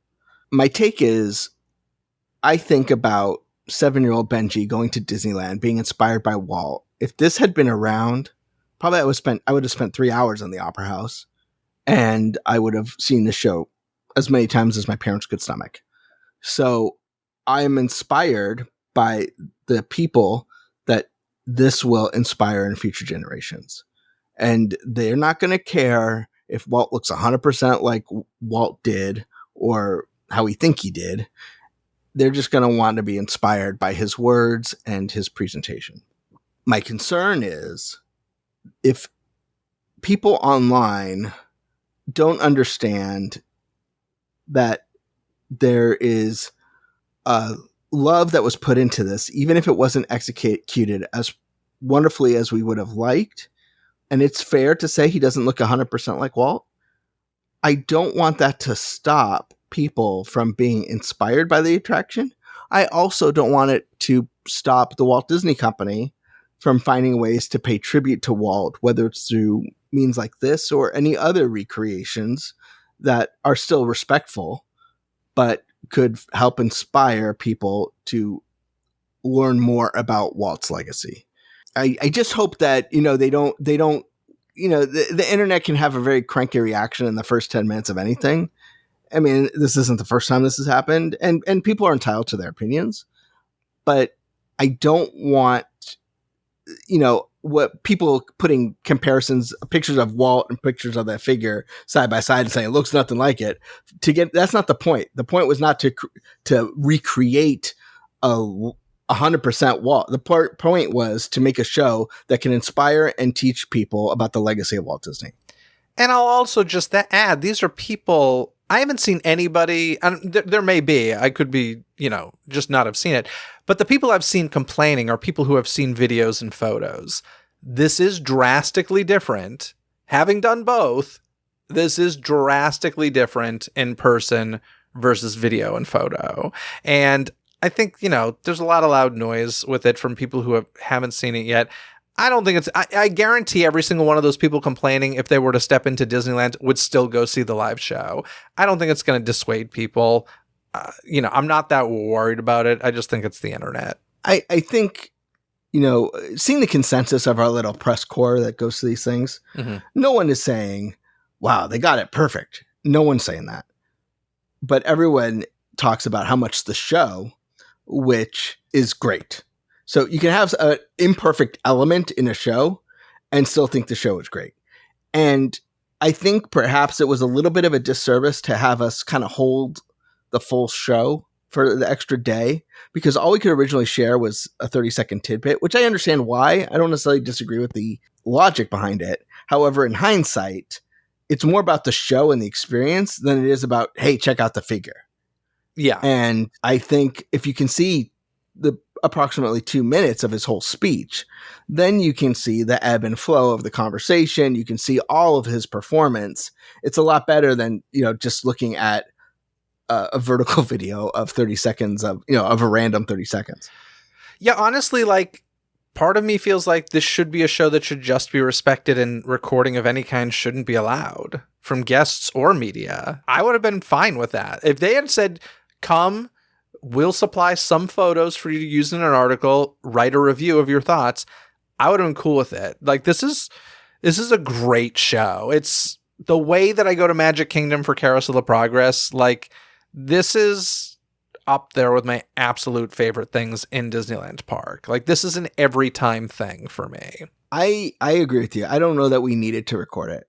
My take is, I think about 7-year-old Benji going to Disneyland, being inspired by Walt. If this had been around, probably I would have spent 3 hours in the Opera House, and I would have seen the show as many times as my parents could stomach. So I am inspired by the people that this will inspire in future generations. And they're not going to care if Walt looks 100% like Walt did or how we think he did. They're just going to want to be inspired by his words and his presentation. My concern is if people online don't understand that there is a love that was put into this, even if it wasn't executed as wonderfully as we would have liked, and it's fair to say he doesn't look 100% like Walt, I don't want that to stop people from being inspired by the attraction. I also don't want it to stop the Walt Disney Company from finding ways to pay tribute to Walt, whether it's through means like this or any other recreations that are still respectful, but could help inspire people to learn more about Walt's legacy. I just hope that, they don't, the internet can have a very cranky reaction in the first 10 minutes of anything. I mean, this isn't the first time this has happened, and people are entitled to their opinions, but I don't want, what people putting comparisons, pictures of Walt and pictures of that figure side by side and saying it looks nothing like it. That's not the point. The point was not to recreate 100% Walt. The point was to make a show that can inspire and teach people about the legacy of Walt Disney. And I'll also just add, these are people, I haven't seen anybody, and there may be, I could be, just not have seen it, but the people I've seen complaining are people who have seen videos and photos. This is drastically different. Having done both, this is drastically different in person versus video and photo. And I think, there's a lot of loud noise with it from people who haven't seen it yet. I don't think I guarantee every single one of those people complaining, if they were to step into Disneyland, would still go see the live show. I don't think it's going to dissuade people. I'm not that worried about it. I just think it's the internet. I think, seeing the consensus of our little press corps that goes to these things, no one is saying, wow, they got it perfect. No one's saying that. But everyone talks about how much the show, which is great. So you can have an imperfect element in a show and still think the show is great. And I think perhaps it was a little bit of a disservice to have us kind of hold the full show for the extra day, because all we could originally share was a 30-second tidbit, which I understand why. I don't necessarily disagree with the logic behind it. However, in hindsight, it's more about the show and the experience than it is about, hey, check out the figure. Yeah. And I think if you can see the approximately 2 minutes of his whole speech, then you can see the ebb and flow of the conversation. You can see all of his performance. It's a lot better than, just looking at a vertical video of 30 seconds of a random 30 seconds. Yeah, honestly, part of me feels like this should be a show that should just be respected, and recording of any kind shouldn't be allowed from guests or media. I would have been fine with that. If they had said, come, we'll supply some photos for you to use in an article, write a review of your thoughts, I would have been cool with it. This is a great show. It's the way that I go to Magic Kingdom for Carousel of Progress. This is up there with my absolute favorite things in Disneyland Park. This is an every time thing for me. I agree with you. I don't know that we needed to record it.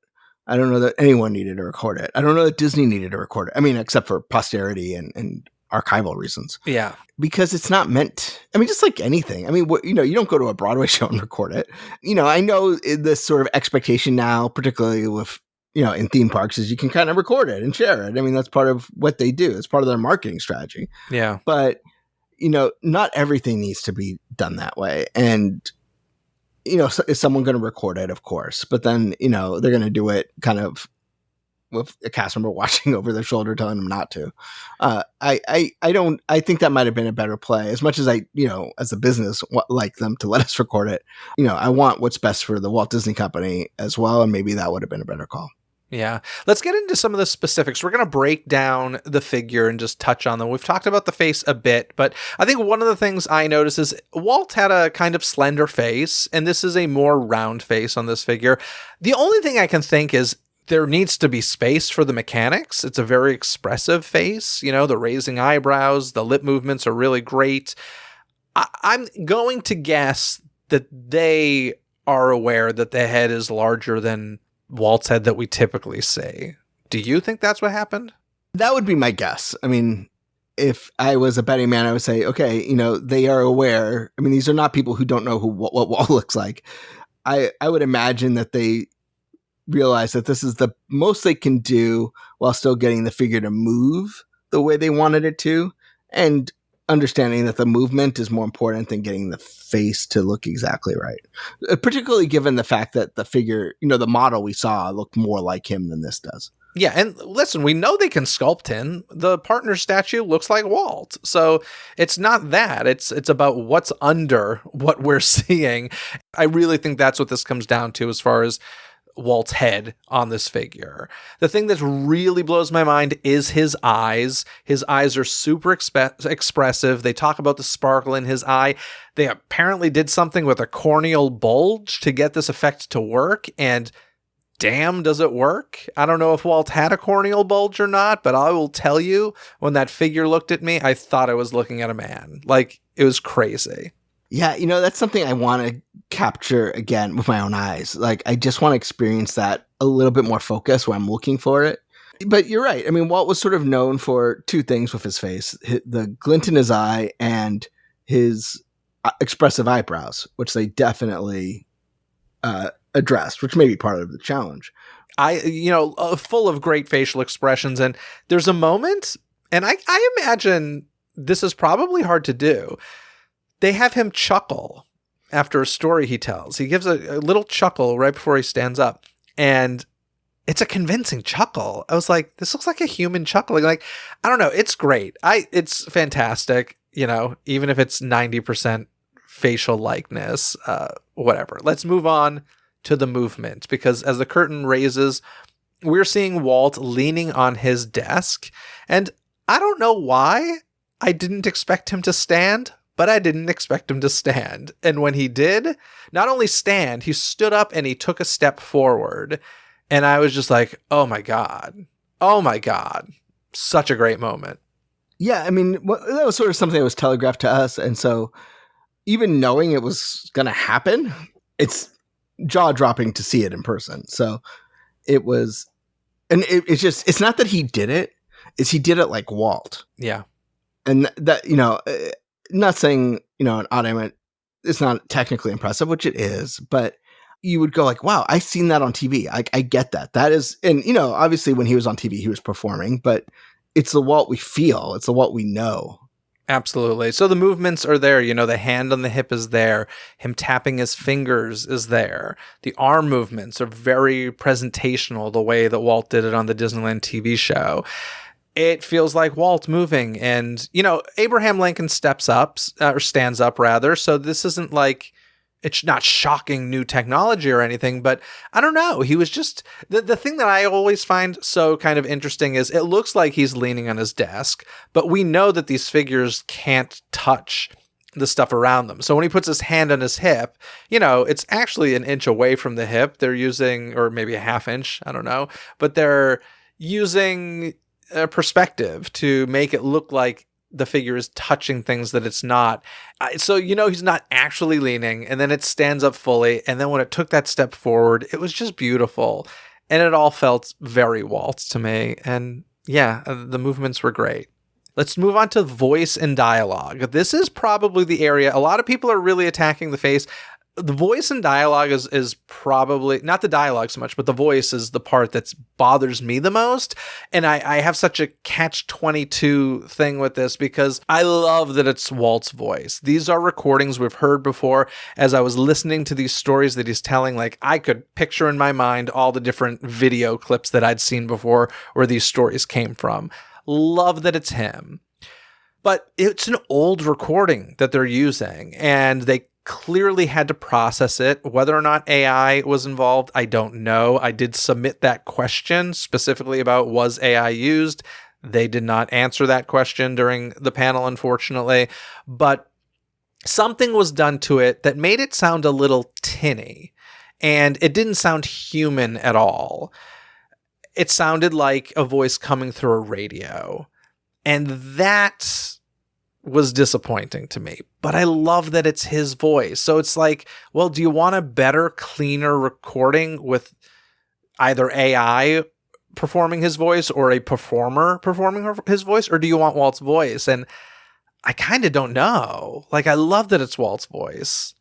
I don't know that anyone needed to record it. I don't know that Disney needed to record it. I mean, except for posterity and archival reasons. Yeah. Because it's not meant, just like anything. You don't go to a Broadway show and record it. I know this sort of expectation now, particularly with, in theme parks, is you can kind of record it and share it. that's part of what they do. It's part of their marketing strategy. Yeah. But, not everything needs to be done that way. And, is someone going to record it? Of course. But then, they're going to do it kind of with a cast member watching over their shoulder telling them not to. I think that might have been a better play. As much as I, as a business, like them to let us record it, I want what's best for the Walt Disney Company as well, and maybe that would have been a better call. Yeah. Let's get into some of the specifics. We're going to break down the figure and just touch on them. We've talked about the face a bit, but I think one of the things I noticed is Walt had a kind of slender face, and this is a more round face on this figure. The only thing I can think is there needs to be space for the mechanics. It's a very expressive face. The raising eyebrows, the lip movements are really great. I'm going to guess that they are aware that the head is larger than Walt's head that we typically see. Do you think that's what happened? That would be my guess. I mean, if I was a betting man, I would say, okay, they are aware. I mean, these are not people who don't know what Walt looks like. I would imagine that they realize that this is the most they can do while still getting the figure to move the way they wanted it to, and understanding that the movement is more important than getting the face to look exactly right. Particularly given the fact that the figure, the model we saw looked more like him than this does. Yeah, and listen, we know they can sculpt him. The partner statue looks like Walt. So it's not that. It's about what's under what we're seeing. I really think that's what this comes down to as far as Walt's head on this figure. The thing that really blows my mind is his eyes. His eyes are super expressive. They talk about the sparkle in his eye. They apparently did something with a corneal bulge to get this effect to work, and damn, does it work? I don't know if Walt had a corneal bulge or not, but I will tell you, when that figure looked at me, I thought I was looking at a man. Like, it was crazy. Yeah, that's something I want to capture again with my own eyes. Like, I just want to experience that a little bit more focused when I'm looking for it. But you're right. I mean, Walt was sort of known for two things with his face: the glint in his eye and his expressive eyebrows, which they definitely addressed, which may be part of the challenge. Full of great facial expressions. And there's a moment, and I imagine this is probably hard to do. They have him chuckle after a story he tells. He gives a little chuckle right before he stands up, and it's a convincing chuckle. I was like, this looks like a human chuckling. Like, I don't know. It's great. It's fantastic. Even if it's 90% facial likeness, whatever. Let's move on to the movement, because as the curtain raises, we're seeing Walt leaning on his desk, and I don't know why I didn't expect him to stand, but I didn't expect him to stand. And when he did, not only stand, he stood up and he took a step forward. And I was just like, oh my God. Oh my God. Such a great moment. Yeah, I mean, that was sort of something that was telegraphed to us. And so even knowing it was going to happen, it's jaw-dropping to see it in person. So it was, and it's not that he did it, it's he did it like Walt. Yeah. And that, not saying, an automat is not technically impressive, which it is, but you would go like, wow, I've seen that on TV. I get that. That is, and, obviously when he was on TV, he was performing, but it's the Walt we feel. It's the Walt we know. Absolutely. So the movements are there. The hand on the hip is there. Him tapping his fingers is there. The arm movements are very presentational, the way that Walt did it on the Disneyland TV show. It feels like Walt moving, and, Abraham Lincoln stands up rather. So this isn't like, it's not shocking new technology or anything, but I don't know. He was just, the thing that I always find so kind of interesting is it looks like he's leaning on his desk, but we know that these figures can't touch the stuff around them. So when he puts his hand on his hip, it's actually an inch away from the hip. They're using, or maybe a half inch, I don't know, but they're using a perspective to make it look like the figure is touching things that it's not. So, he's not actually leaning, and then it stands up fully. And then when it took that step forward, it was just beautiful. And it all felt very Walt to me. And yeah, the movements were great. Let's move on to voice and dialogue. This is probably the area. A lot of people are really attacking the face. the voice and dialogue is probably not the dialogue so much, but the voice is the part that bothers me the most. And I have such a catch-22 thing with this because I love that it's Walt's voice. These are recordings we've heard before. As I was listening to these stories that he's telling, like I could picture in my mind all the different video clips that I'd seen before where these stories came from. Love that it's him. But it's an old recording that they're using, and they clearly had to process it. Whether or not AI was involved, I don't know. I did submit that question specifically about was AI used. They did not answer that question during the panel, unfortunately. But something was done to it that made it sound a little tinny, and it didn't sound human at all. It sounded like a voice coming through a radio. And that was disappointing to me, but I love that it's his voice. So it's like, well, do you want a better, cleaner recording with either AI performing his voice or a performer performing his voice, or do you want Walt's voice? And I kind of don't know. Like, I love that it's Walt's voice.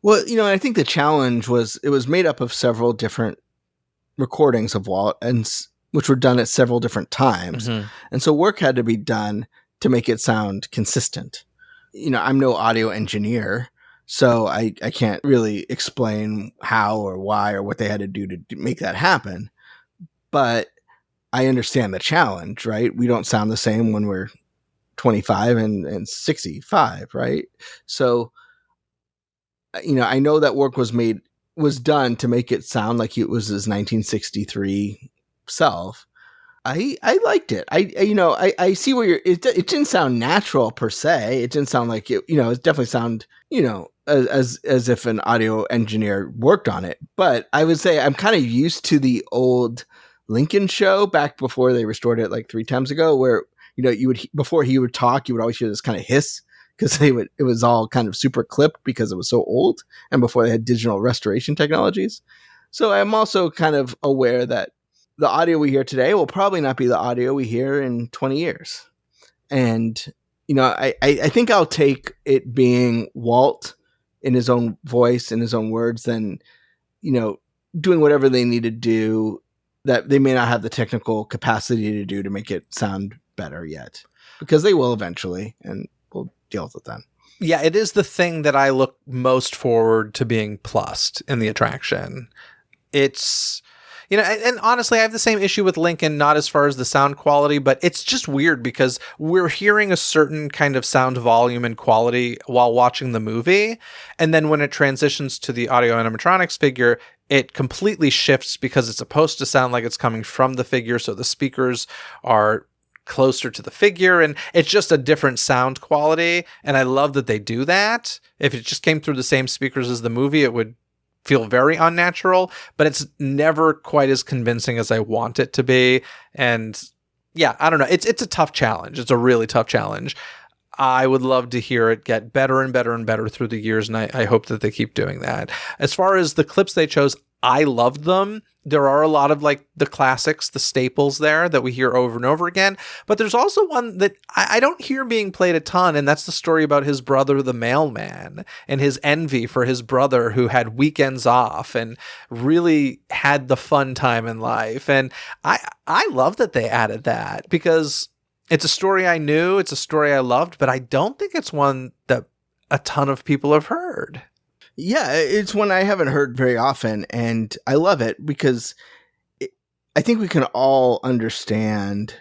Well, I think the challenge was it was made up of several different recordings of Walt, and which were done at several different times. Mm-hmm. And so work had to be done to make it sound consistent. I'm no audio engineer, so I can't really explain how or why or what they had to do to make that happen. But I understand the challenge, right? We don't sound the same when we're 25 and 65, right? So, I know that work was done to make it sound like it was his 1963 self. I liked it. I see where it didn't sound natural per se. It didn't sound like it, it definitely sound, as if an audio engineer worked on it. But I would say I'm kind of used to the old Lincoln show back before they restored it like 3 times ago, where, before he would talk, you would always hear this kind of hiss because it was all kind of super clipped because it was so old and before they had digital restoration technologies. So I'm also kind of aware that the audio we hear today will probably not be the audio we hear in 20 years. And, I think I'll take it being Walt in his own voice, in his own words, than, doing whatever they need to do that they may not have the technical capacity to do to make it sound better yet. Because they will eventually, and we'll deal with it then. Yeah, it is the thing that I look most forward to being plussed in the attraction. It's... and honestly, I have the same issue with Lincoln, not as far as the sound quality, but it's just weird because we're hearing a certain kind of sound volume and quality while watching the movie. And then when it transitions to the Audio-Animatronics figure, it completely shifts because it's supposed to sound like it's coming from the figure. So the speakers are closer to the figure, and it's just a different sound quality. And I love that they do that. If it just came through the same speakers as the movie, it would feel very unnatural, but it's never quite as convincing as I want it to be. And yeah, I don't know. It's a tough challenge. It's a really tough challenge. I would love to hear it get better and better and better through the years, and I hope that they keep doing that. As far as the clips they chose, I loved them. There are a lot of like the classics, the staples there that we hear over and over again. But there's also one that I don't hear being played a ton, and that's the story about his brother, the mailman, and his envy for his brother who had weekends off and really had the fun time in life. And I love that they added that because it's a story I knew, it's a story I loved, but I don't think it's one that a ton of people have heard. Yeah, it's one I haven't heard very often, and I love it because I think we can all understand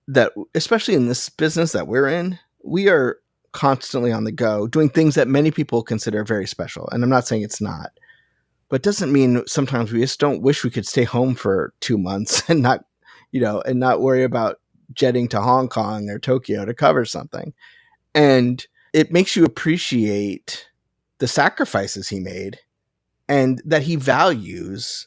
that, especially in this business that we're in, we are constantly on the go, doing things that many people consider very special. And I'm not saying it's not, but doesn't mean sometimes we just don't wish we could stay home for 2 months and not, and not worry about jetting to Hong Kong or Tokyo to cover something. And it makes you appreciate the sacrifices he made and that he values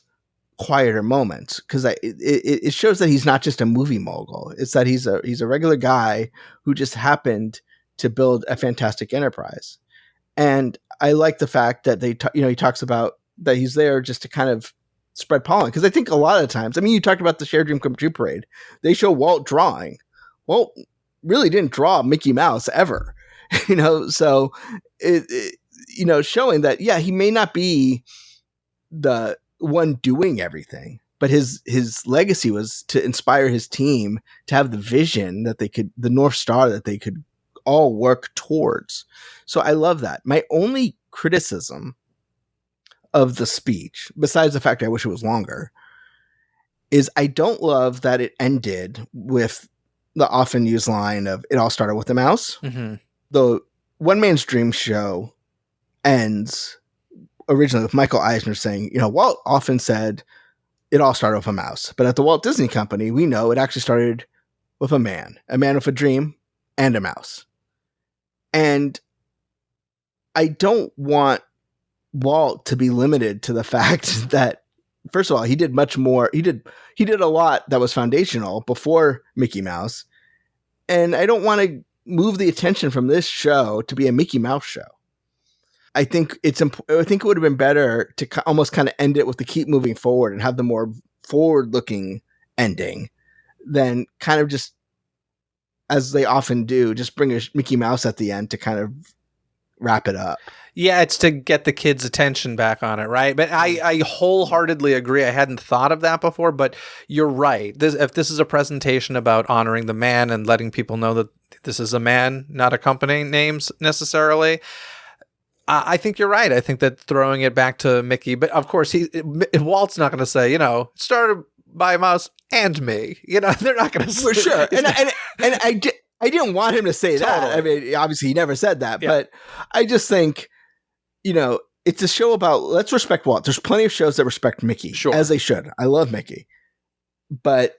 quieter moments, because it shows that he's not just a movie mogul. It's that he's a regular guy who just happened to build a fantastic enterprise. And I like the fact that he talks about that he's there just to kind of spread pollen, because I think a lot of times, you talked about the Shared Dream Come True parade. They show Walt drawing. Walt really didn't draw Mickey Mouse ever, so showing that, yeah, he may not be the one doing everything, but his legacy was to inspire his team to have the vision that the North Star that they could all work towards. So I love that. My only criticism of the speech, besides the fact I wish it was longer, is I don't love that it ended with the often used line of "it all started with a mouse." Mm-hmm. The One Man's Dream show ends originally with Michael Eisner saying, Walt often said it all started with a mouse, but at the Walt Disney Company, we know it actually started with a man with a dream and a mouse. And I don't want Walt to be limited to the fact that, first of all, he did much more. He did a lot that was foundational before Mickey Mouse. And I don't want to move the attention from this show to be a Mickey Mouse show. I think it would have been better to almost kind of end it with the keep moving forward and have the more forward-looking ending than kind of just, as they often do, just bring a Mickey Mouse at the end to kind of wrap it up. Yeah, it's to get the kids' attention back on it, right? But I wholeheartedly agree. I hadn't thought of that before, but you're right. If this is a presentation about honoring the man and letting people know that this is a man, not a company names necessarily, I think you're right. I think that throwing it back to Mickey, but of course, Walt's not going to say, it started by a mouse and me. They're not going to say. For sure. And I didn't want him to say that. I mean, obviously, he never said that, but I just think, it's a show about, let's respect Walt. There's plenty of shows that respect Mickey, as they should. I love Mickey. But,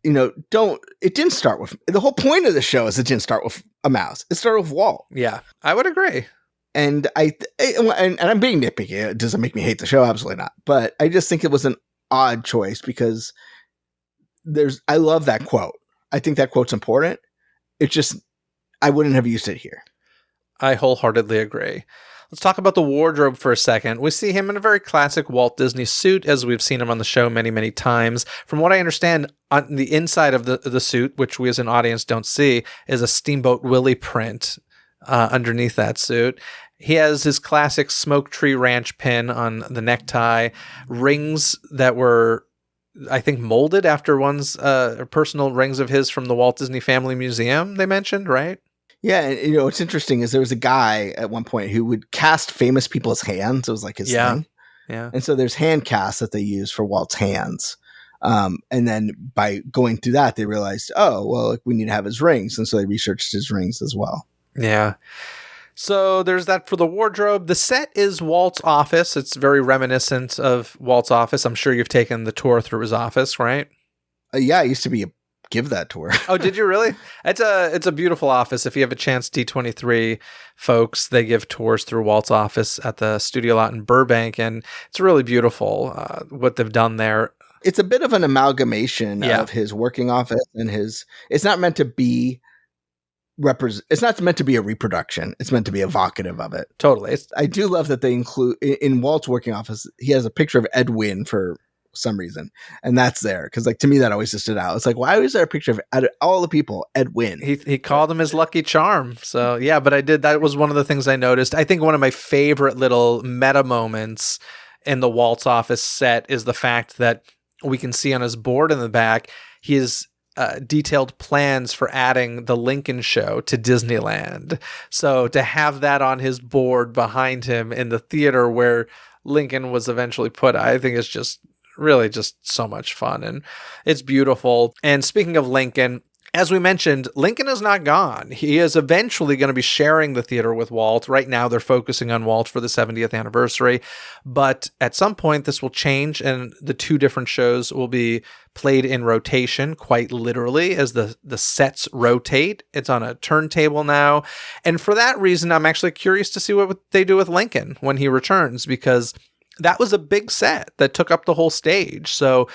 it didn't start with, the whole point of the show is it didn't start with a mouse. It started with Walt. Yeah, I would agree. And and I'm being nitpicky. It doesn't make me hate the show. Absolutely not. But I just think it was an odd choice because I love that quote. I think that quote's important. It's just, I wouldn't have used it here. I wholeheartedly agree. Let's talk about the wardrobe for a second. We see him in a very classic Walt Disney suit, as we've seen him on the show many, many times. From what I understand, on the inside of the suit, which we as an audience don't see, is a Steamboat Willie print underneath that suit. He has his classic Smoke Tree Ranch pin on the necktie, rings that were, I think, molded after one's personal rings of his from the Walt Disney Family Museum, they mentioned, right? Yeah, and what's interesting is there was a guy at one point who would cast famous people's hands. It was like his thing. Yeah. And so there's hand casts that they use for Walt's hands. And then by going through that, they realized, we need to have his rings. And so they researched his rings as well. Yeah. So there's that for the wardrobe. The set is Walt's office. It's very reminiscent of Walt's office. I'm sure you've taken the tour through his office, right? Yeah, I used to give that tour. Oh, did you really? It's a beautiful office. If you have a chance, D23 folks, they give tours through Walt's office at the studio lot in Burbank, and it's really beautiful what they've done there. It's a bit of an amalgamation of his working office and his. It's not meant to be it's not meant to be a reproduction. It's meant to be evocative of it. Totally. I do love that they include in Walt's working office. He has a picture of Ed Wynn for some reason, and that's there because, to me, that always just stood out. It's like, why was there a picture of out of all the people, Ed Wynn? He called him his lucky charm. So yeah, but that was one of the things I noticed. I think one of my favorite little meta moments in the Walt's office set is the fact that we can see on his board in the back, he has detailed plans for adding the Lincoln Show to Disneyland. So to have that on his board behind him in the theater where Lincoln was eventually put, I think is just really just so much fun, and it's beautiful. And speaking of Lincoln, as we mentioned, Lincoln is not gone. He is eventually going to be sharing the theater with Walt. Right now, they're focusing on Walt for the 70th anniversary, but at some point this will change, and the two different shows will be played in rotation, quite literally, as the sets rotate. It's on a turntable now, and for that reason, I'm actually curious to see what they do with Lincoln when he returns, because that was a big set that took up the whole stage. So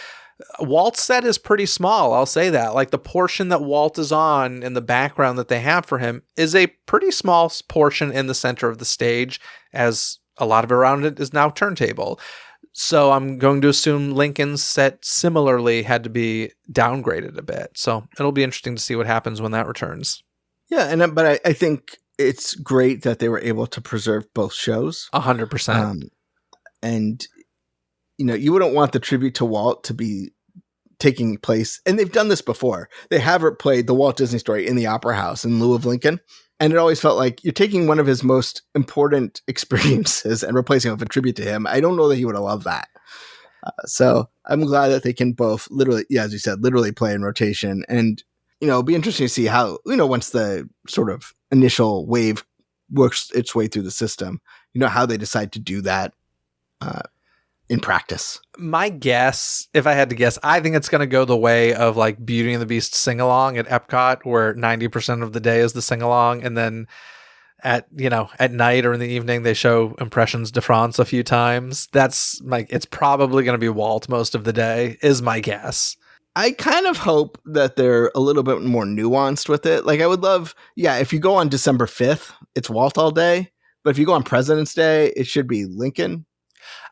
Walt's set is pretty small, I'll say that. Like the portion that Walt is on in the background that they have for him is a pretty small portion in the center of the stage, as a lot of it around it is now turntable. So I'm going to assume Lincoln's set similarly had to be downgraded a bit. So it'll be interesting to see what happens when that returns. Yeah, but I think it's great that they were able to preserve both shows. 100%. And, you wouldn't want the tribute to Walt to be taking place. And they've done this before. They have played the Walt Disney Story in the Opera House in lieu of Lincoln. And it always felt like you're taking one of his most important experiences and replacing it with a tribute to him. I don't know that he would have loved that. So I'm glad that they can both literally, as you said, literally play in rotation. And, it'll be interesting to see how, once the sort of initial wave works its way through the system, how they decide to do that in practice. My guess, if I had to guess, I think it's going to go the way of like Beauty and the Beast sing-along at Epcot, where 90% of the day is the sing-along, and then at night or in the evening they show Impressions de France a few times. That's it's probably going to be Walt most of the day, is my guess. I kind of hope that they're a little bit more nuanced with it. Like, I would love, if you go on December 5th, it's Walt all day. But if you go on President's Day, it should be Lincoln.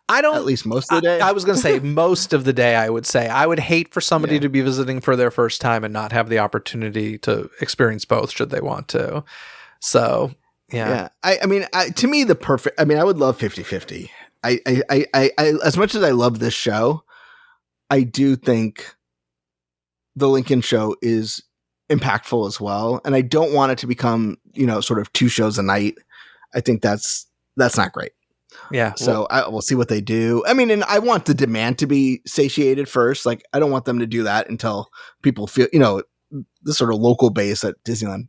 At least most of the day. I was going to say most of the day, I would say. I would hate for somebody to be visiting for their first time and not have the opportunity to experience both should they want to. So, yeah. I mean, to me, I would love 50-50. I as much as I love this show, I do think the Lincoln show is impactful as well. And I don't want it to become, sort of 2 shows a night. I think that's not great. Yeah. So we'll see what they do. I mean, and I want the demand to be satiated first. Like, I don't want them to do that until people feel, the sort of local base that Disneyland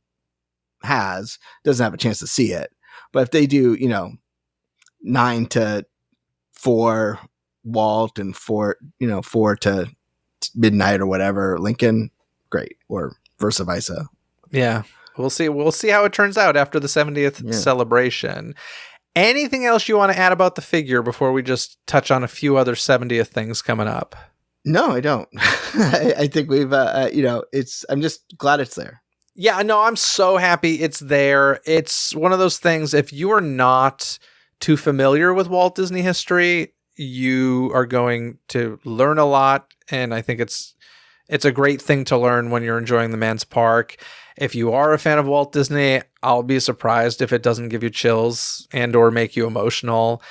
doesn't have a chance to see it. But if they do, 9 to 4 Walt and 4 to midnight or whatever Lincoln, great, or versa versa. Yeah. We'll see how it turns out after the 70th celebration. Anything else you want to add about the figure before we just touch on a few other 70th things coming up? No, I don't. I think we've, I'm just glad it's there. Yeah, no, I'm so happy it's there. It's one of those things, if you are not too familiar with Walt Disney history, you are going to learn a lot. And I think it's a great thing to learn when you're enjoying the man's park. If you are a fan of Walt Disney, I'll be surprised if it doesn't give you chills and or make you emotional.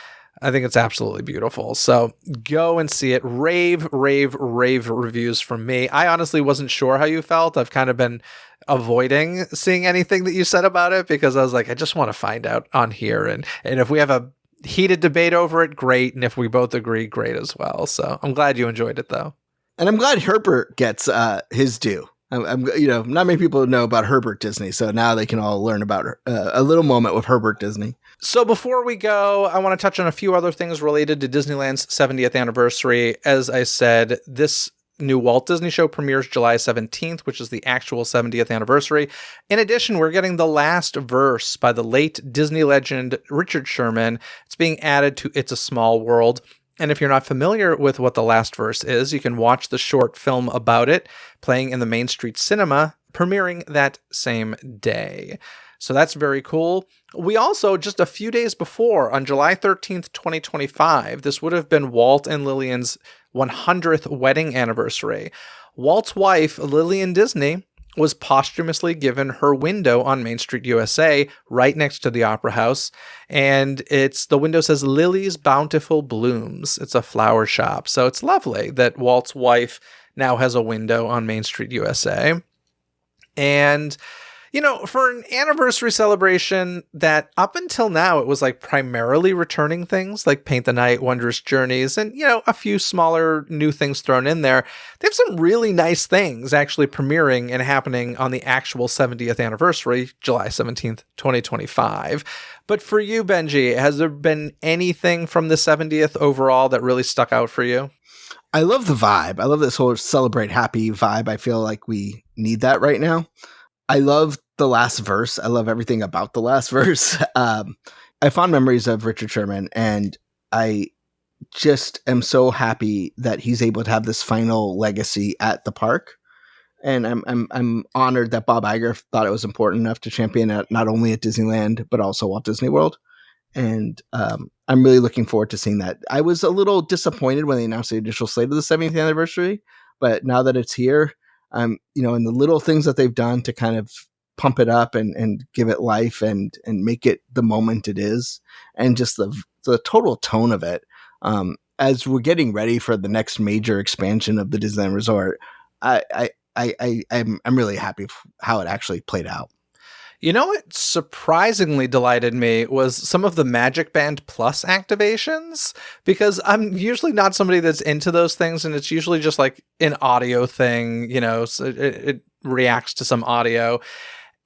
I think it's absolutely beautiful. So go and see it. Rave reviews from me. I honestly wasn't sure how you felt. I've kind of been avoiding seeing anything that you said about it because I was like, I just want to find out on here. And if we have a heated debate over it, great. And if we both agree, great as well. So I'm glad you enjoyed it though. And I'm glad Herbert gets his due. Not many people know about Herbert Disney, so now they can all learn about a little moment with Herbert Disney. So before we go, I want to touch on a few other things related to Disneyland's 70th anniversary. As I said, this new Walt Disney show premieres July 17th, which is the actual 70th anniversary. In addition, we're getting the last verse by the late Disney legend Richard Sherman. It's being added to It's a Small World. And if you're not familiar with what the last verse is, you can watch the short film about it playing in the Main Street Cinema, premiering that same day. So that's very cool. We also, just a few days before, on July 13th, 2025, this would have been Walt and Lillian's 100th wedding anniversary. Walt's wife, Lillian Disney, was posthumously given her window on Main Street, USA, right next to the Opera House. And the window says Lily's Bountiful Blooms. It's a flower shop. So it's lovely that Walt's wife now has a window on Main Street, USA. And, for an anniversary celebration that up until now, it was like primarily returning things like Paint the Night, Wondrous Journeys, and, a few smaller new things thrown in there. They have some really nice things actually premiering and happening on the actual 70th anniversary, July 17th, 2025. But for you, Benji, has there been anything from the 70th overall that really stuck out for you? I love the vibe. I love this whole celebrate happy vibe. I feel like we need that right now. I love the last verse. I love everything about the last verse. I have fond memories of Richard Sherman, and I just am so happy that he's able to have this final legacy at the park. And I'm honored that Bob Iger thought it was important enough to champion it not only at Disneyland but also Walt Disney World. And I'm really looking forward to seeing that. I was a little disappointed when they announced the initial slate of the 70th anniversary, but now that it's here, in the little things that they've done to kind of pump it up and give it life and make it the moment it is, and just the total tone of it. As we're getting ready for the next major expansion of the Disneyland Resort, I'm really happy how it actually played out. You know what surprisingly delighted me was some of the Magic Band Plus activations, because I'm usually not somebody that's into those things, and it's usually just like an audio thing, so it reacts to some audio.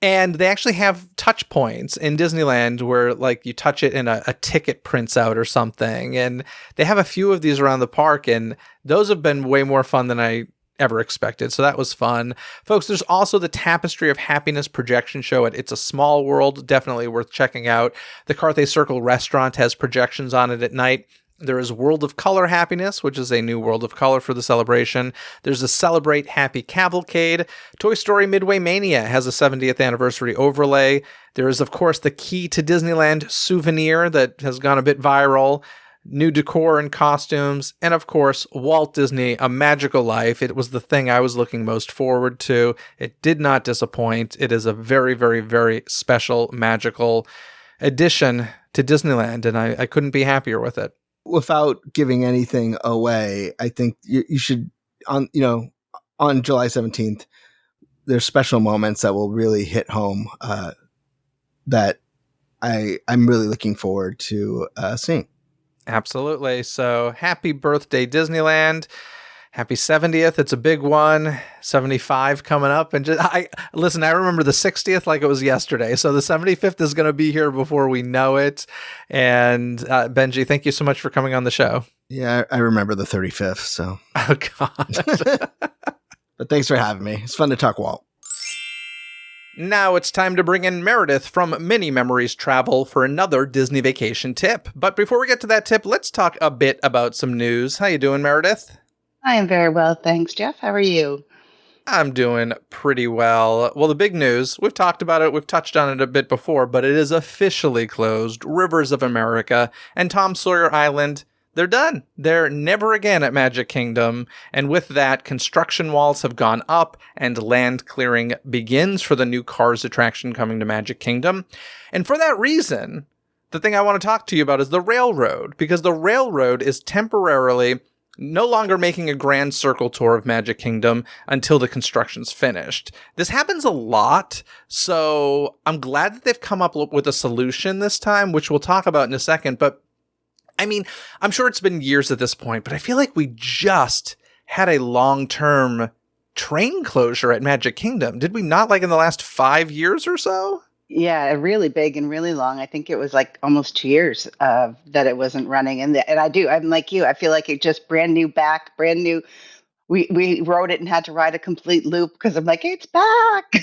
And they actually have touch points in Disneyland where like you touch it and a ticket prints out or something. And they have a few of these around the park, and those have been way more fun than I ever expected. So that was fun. Folks, there's also the Tapestry of Happiness projection show at It's a Small World. Definitely worth checking out. The Carthay Circle restaurant has projections on it at night. There is World of Color Happiness, which is a new World of Color for the celebration. There's a Celebrate Happy Cavalcade. Toy Story Midway Mania has a 70th anniversary overlay. There is, of course, the Key to Disneyland souvenir that has gone a bit viral. New decor and costumes, and of course, Walt Disney, A Magical Life. It was the thing I was looking most forward to. It did not disappoint. It is a very, very, very special, magical addition to Disneyland, and I couldn't be happier with it. Without giving anything away, I think you should, on July 17th, there's special moments that will really hit home that I'm really looking forward to seeing. Absolutely. So happy birthday, Disneyland. Happy 70th. It's a big one. 75 coming up. And I remember the 60th like it was yesterday. So the 75th is going to be here before we know it. And Benji, thank you so much for coming on the show. Yeah, I remember the 35th. So. Oh, God. But thanks for having me. It's fun to talk Walt. Now it's time to bring in Meredith from Mini Memories Travel for another Disney vacation tip. But before we get to that tip, let's talk a bit about some news. How you doing, Meredith? I am very well, thanks, Jeff. How are you? I'm doing pretty well. Well, the big news, we've talked about it, we've touched on it a bit before, but it is officially closed. Rivers of America and Tom Sawyer Island, they're done. They're never again at Magic Kingdom. And with that, construction walls have gone up and land clearing begins for the new Cars attraction coming to Magic Kingdom. And for that reason, the thing I want to talk to you about is the railroad, because the railroad is temporarily no longer making a grand circle tour of Magic Kingdom until the construction's finished. This happens a lot, so I'm glad that they've come up with a solution this time, which we'll talk about in a second. But I mean, I'm sure it's been years at this point, but I feel like we just had a long-term train closure at Magic Kingdom. Did we not, like in the last 5 years or so? Yeah, really big and really long. I think it was like almost 2 years that it wasn't running. And I'm like you. I feel like it just brand new. We rode it and had to ride a complete loop because I'm like, it's back.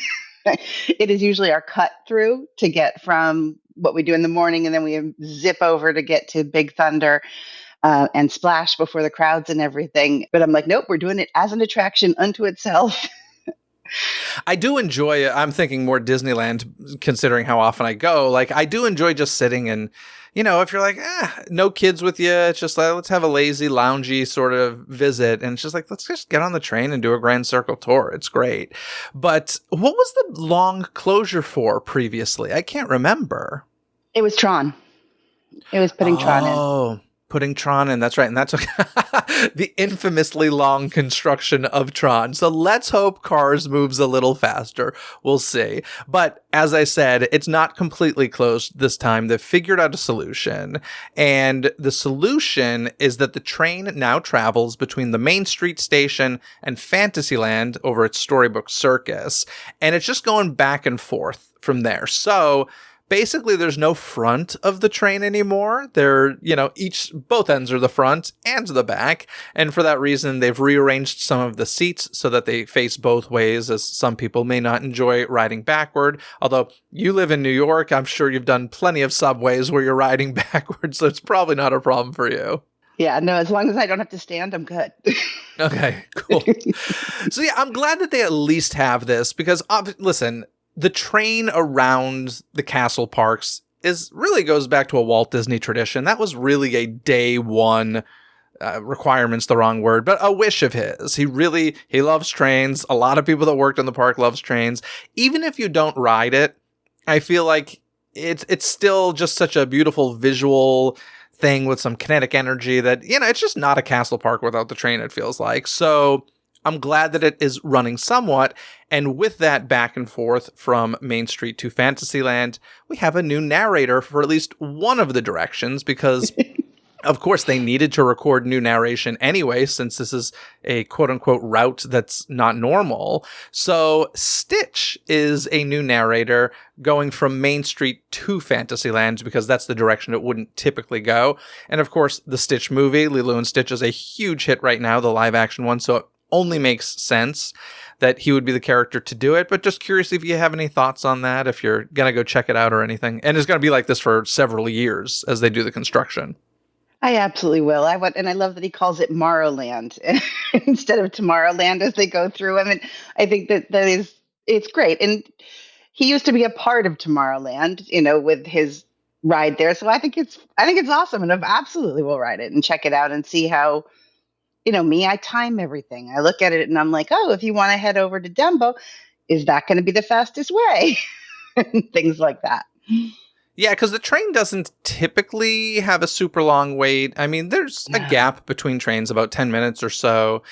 It is usually our cut through to get from what we do in the morning, and then we zip over to get to Big Thunder and Splash before the crowds and everything. But I'm like, nope, we're doing it as an attraction unto itself. I do enjoy it. I'm thinking more Disneyland, considering how often I go. Like, I do enjoy just sitting and, if you're like, no kids with you, it's just like, let's have a lazy, loungy sort of visit. And it's just like, let's just get on the train and do a grand circle tour. It's great. But what was the long closure for previously? I can't remember. It was Tron. It was putting Tron in. Oh, putting Tron in. That's right. And that's the infamously long construction of Tron. So let's hope Cars moves a little faster. We'll see. But as I said, it's not completely closed this time. They've figured out a solution. And the solution is that the train now travels between the Main Street station and Fantasyland over at Storybook Circus. And it's just going back and forth from there. So basically, there's no front of the train anymore. They're, both ends are the front and the back. And for that reason, they've rearranged some of the seats so that they face both ways, as some people may not enjoy riding backward. Although you live in New York, I'm sure you've done plenty of subways where you're riding backwards, so it's probably not a problem for you. Yeah, no, as long as I don't have to stand, I'm good. Okay, cool. So yeah, I'm glad that they at least have this because, listen, the train around the castle parks really goes back to a Walt Disney tradition. That was really a day one requirement's the wrong word, but a wish of his. He loves trains. A lot of people that worked in the park loves trains. Even if you don't ride it, I feel like it's still just such a beautiful visual thing with some kinetic energy that, it's just not a castle park without the train, it feels like. So I'm glad that it is running somewhat. And with that back and forth from Main Street to Fantasyland, we have a new narrator for at least one of the directions because of course, they needed to record new narration anyway, since this is a quote-unquote route that's not normal. So Stitch is a new narrator going from Main Street to Fantasyland because that's the direction it wouldn't typically go. And of course, the Stitch movie, Lilo and Stitch, is a huge hit right now, the live-action one, so it only makes sense that he would be the character to do it. But just curious if you have any thoughts on that, if you're going to go check it out or anything. And it's going to be like this for several years as they do the construction. I absolutely will. And I love that he calls it Morrowland instead of Tomorrowland as they go through. I mean, I think it's great. And he used to be a part of Tomorrowland, with his ride there. So I think it's awesome, and I absolutely will ride it and check it out and see how, me, I time everything. I look at it and I'm like, oh, if you want to head over to Dumbo, is that going to be the fastest way? And things like that. Yeah, because the train doesn't typically have a super long wait. I mean, there's a gap between trains, about 10 minutes or so.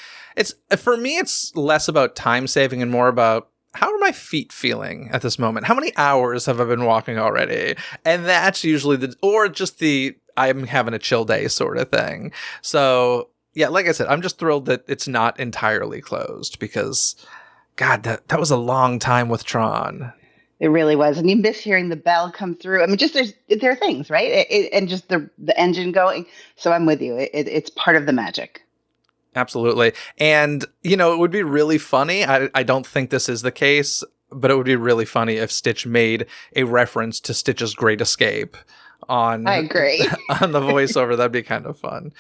For me, it's less about time saving and more about how are my feet feeling at this moment? How many hours have I been walking already? And that's usually I'm having a chill day sort of thing. So, yeah, like I said, I'm just thrilled that it's not entirely closed because, God, that was a long time with Tron. It really was. And you miss hearing the bell come through. I mean, just there are things, right? And just the engine going. So I'm with you. It's part of the magic. Absolutely. And, it would be really funny. I don't think this is the case, but it would be really funny if Stitch made a reference to Stitch's Great Escape I agree. on the voiceover. That'd be kind of fun.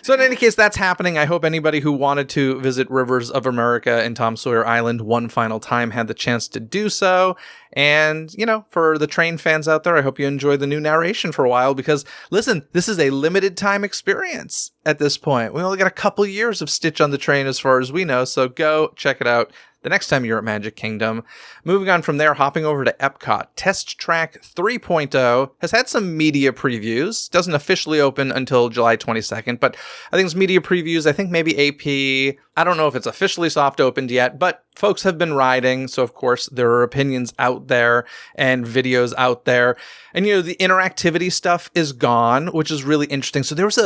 So in any case, that's happening. I hope anybody who wanted to visit Rivers of America and Tom Sawyer Island one final time had the chance to do so. And, for the train fans out there, I hope you enjoy the new narration for a while because, listen, this is a limited time experience at this point. We only got a couple years of Stitch on the train as far as we know, so go check it out the next time you're at Magic Kingdom. Moving on from there, hopping over to Epcot. Test Track 3.0 has had some media previews. Doesn't officially open until July 22nd, but I think it's media previews. I think maybe AP. I don't know if it's officially soft opened yet, but folks have been riding. So, of course, there are opinions out there and videos out there. And, the interactivity stuff is gone, which is really interesting. So there was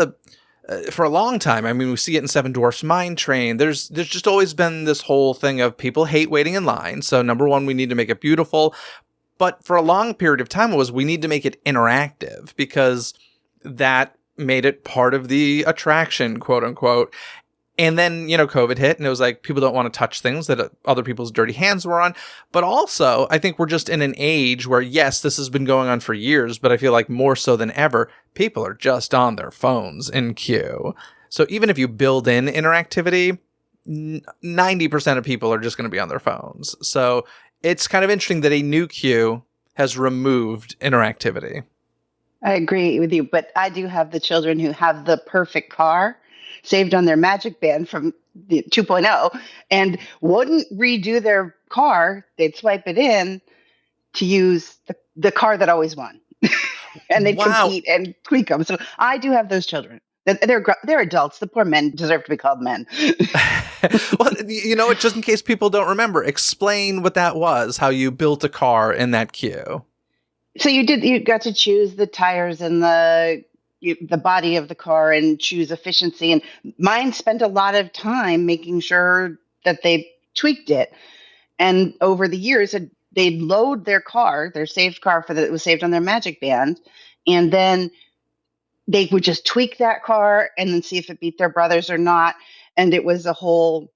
for a long time, I mean, we see it in Seven Dwarfs Mine Train. There's just always been this whole thing of people hate waiting in line. So number one, we need to make it beautiful. But for a long period of time, we need to make it interactive because that made it part of the attraction, quote unquote. And then, COVID hit and it was like, people don't want to touch things that other people's dirty hands were on. But also, I think we're just in an age where, yes, this has been going on for years, but I feel like more so than ever, people are just on their phones in queue. So even if you build in interactivity, 90% of people are just going to be on their phones. So it's kind of interesting that a new queue has removed interactivity. I agree with you, but I do have the children who have the perfect car saved on their Magic Band from the 2.0 and wouldn't redo their car. They'd swipe it in to use the car that always won. And they'd compete and tweak them. So I do have those children. They're adults. The poor men deserve to be called men. Well, just in case people don't remember, explain what that was, how you built a car in that queue. So you got to choose the tires and the body of the car and choose efficiency. And mine spent a lot of time making sure that they tweaked it. And over the years, they'd load their car, their saved car that was saved on their Magic Band. And then they would just tweak that car and then see if it beat their brothers or not. And it was a whole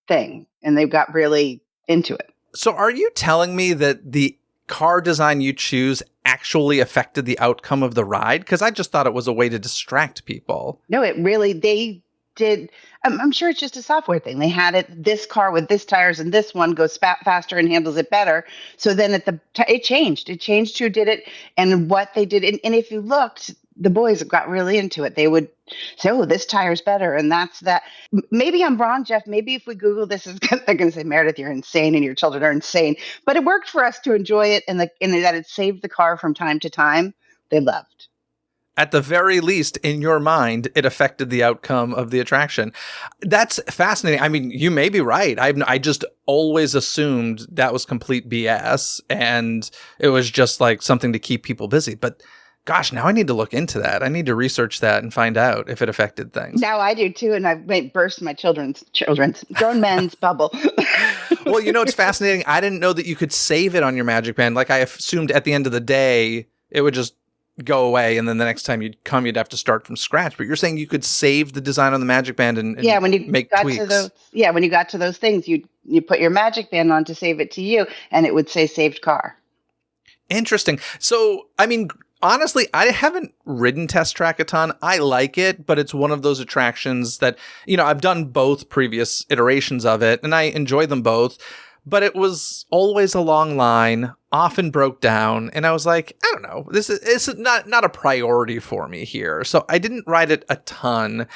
thing. And they got really into it. So are you telling me that the car design you choose actually affected the outcome of the ride? Because I just thought it was a way to distract people. No, they did. I'm sure it's just a software thing. They had this car with this tires and this one goes faster and handles it better. So then it changed. It changed who did it and what they did. And if you looked, the boys got really into it. They would say, "Oh, this tire's better," and that's that. Maybe I'm wrong, Jeff. Maybe if we Google this, they're going to say, "Meredith, you're insane, and your children are insane." But it worked for us to enjoy it, and that it saved the car from time to time. They loved. At the very least, in your mind, it affected the outcome of the attraction. That's fascinating. I mean, you may be right. I just always assumed that was complete BS, and it was just like something to keep people busy. But gosh, now I need to look into that. I need to research that and find out if it affected things. Now I do too, and I might burst my children's grown men's bubble. Well, it's fascinating. I didn't know that you could save it on your Magic Band. Like I assumed at the end of the day, it would just go away, and then the next time you'd come, you'd have to start from scratch. But you're saying you could save the design on the Magic Band and when you make got tweaks. to those, when you got to those things, you put your Magic Band on to save it to you, and it would say saved car. Interesting. So, I mean, honestly, I haven't ridden Test Track a ton. I like it, but it's one of those attractions that, I've done both previous iterations of it, and I enjoy them both. But it was always a long line, often broke down, and I was like, I don't know, this is not a priority for me here. So I didn't ride it a ton,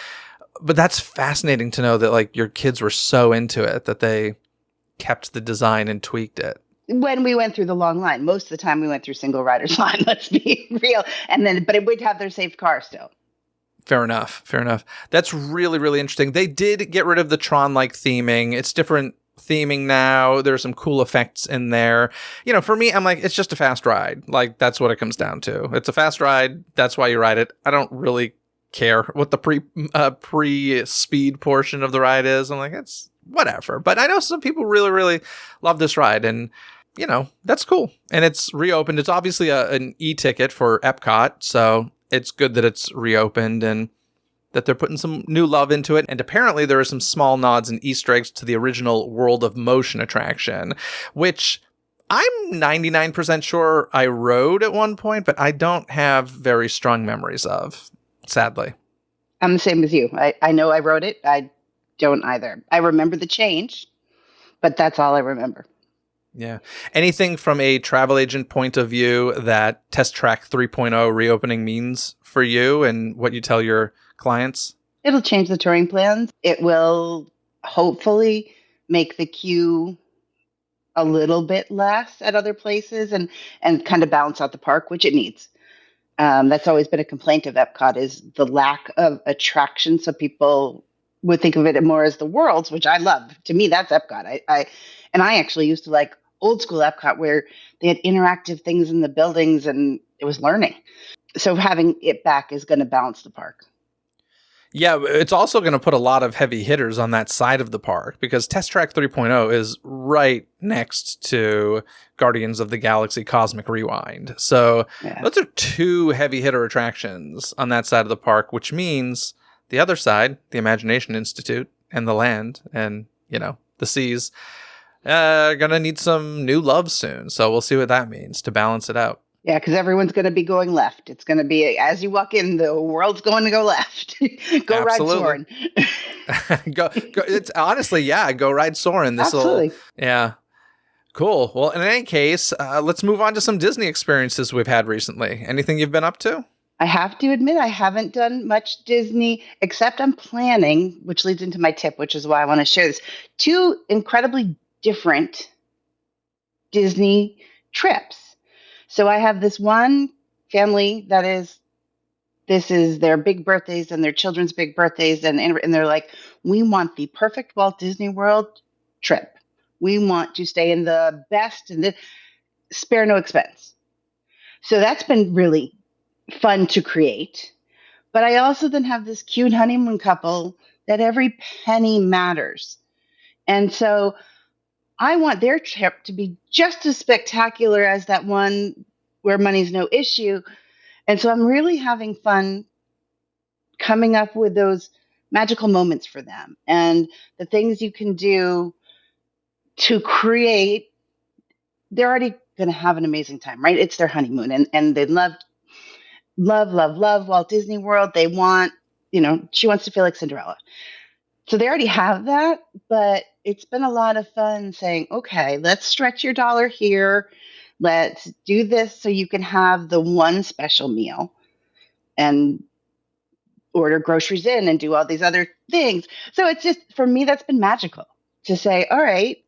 but that's fascinating to know that like your kids were so into it that they kept the design and tweaked it. When we went through the long line, most of the time we went through single rider's line, let's be real. But it would have their saved car still. Fair enough. That's really, really interesting. They did get rid of the Tron-like theming. It's different theming now. There's some cool effects in there. For me, I'm like, it's just a fast ride. Like, that's what it comes down to. It's a fast ride. That's why you ride it. I don't really care what the pre-speed portion of the ride is. I'm like, it's whatever. But I know some people really, really love this ride, and that's cool. And it's reopened. It's obviously an e-ticket for Epcot, so it's good that it's reopened and that they're putting some new love into it. And apparently there are some small nods and Easter eggs to the original World of Motion attraction, which I'm 99% sure I rode at one point, but I don't have very strong memories of, sadly. I'm the same as you. I know I rode it. I don't either. I remember the change, but that's all I remember. Yeah. Anything from a travel agent point of view that Test Track 3.0 reopening means for you and what you tell your clients? It'll change the touring plans. It will hopefully make the queue a little bit less at other places and kind of balance out the park, which it needs. That's always been a complaint of Epcot, is the lack of attraction. So people would think of it more as the worlds, which I love. To me, that's Epcot. I actually used to like old school Epcot where they had interactive things in the buildings and it was learning. So having it back is going to balance the park. Yeah, it's also going to put a lot of heavy hitters on that side of the park because Test Track 3.0 is right next to Guardians of the Galaxy Cosmic Rewind. So those are two heavy hitter attractions on that side of the park, which means the other side, the Imagination Institute and the land and, the seas, are going to need some new love soon. So we'll see what that means to balance it out. Yeah, because everyone's going to be going left. It's going to be, as you walk in, the world's going to go left. Go Absolutely. ride Soarin'. go, it's honestly, go ride Soarin'. Absolutely. Yeah. Cool. Well, in any case, let's move on to some Disney experiences we've had recently. Anything you've been up to? I have to admit, I haven't done much Disney, except I'm planning, which leads into my tip, which is why I want to share this. 2 incredibly different Disney trips. So I have this one family this is their big birthdays and their children's big birthdays. And they're like, we want the perfect Walt Disney World trip. We want to stay in the best and spare no expense. So that's been really fun to create. But I also then have this cute honeymoon couple that every penny matters. And so I want their trip to be just as spectacular as that one where money's no issue. And so I'm really having fun coming up with those magical moments for them and the things you can do to create. They're already going to have an amazing time, right? It's their honeymoon and they love Walt Disney World. They want, she wants to feel like Cinderella. So they already have that, but it's been a lot of fun saying, okay, let's stretch your dollar here. Let's do this so you can have the one special meal. and order groceries in and do all these other things. So it's just, for me, that's been magical to say, all right,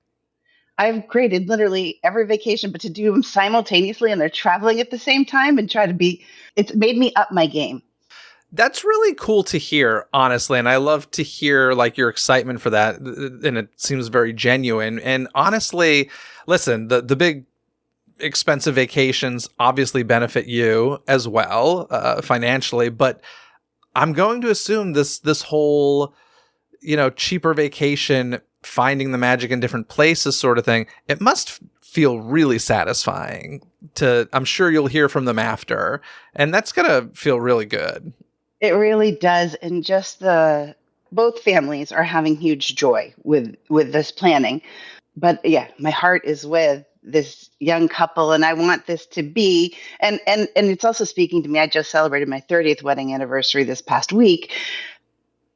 I've created literally every vacation, but to do them simultaneously and they're traveling at the same time and try to be, it's made me up my game. That's really cool to hear, honestly, and I love to hear like your excitement for that, and it seems very genuine. And honestly, listen, the big expensive vacations obviously benefit you as well, financially, but I'm going to assume this whole, cheaper vacation, finding the magic in different places sort of thing, it must feel really satisfying I'm sure you'll hear from them after, and that's gonna feel really good. It really does. And just both families are having huge joy with this planning. But yeah, my heart is with this young couple, and I want this to be, and it's also speaking to me. I just celebrated my 30th wedding anniversary this past week.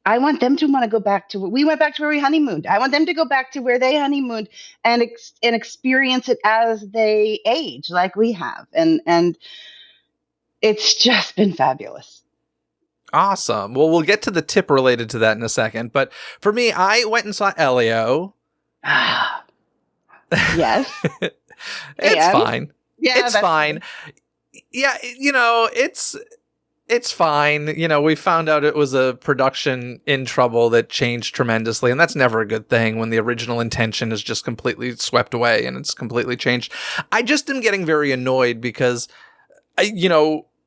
I want them to want to go back to, we went back to where we honeymooned. I want them to go back to where they honeymooned and experience it as they age, like we have. And it's just been fabulous. Awesome. Well, we'll get to the tip related to that in a second. But for me, I went and saw Elio. Yes. It's fine. Yeah, it's fine. Yeah, it's fine. We found out it was a production in trouble that changed tremendously, and that's never a good thing when the original intention is just completely swept away and it's completely changed. I just am getting very annoyed because,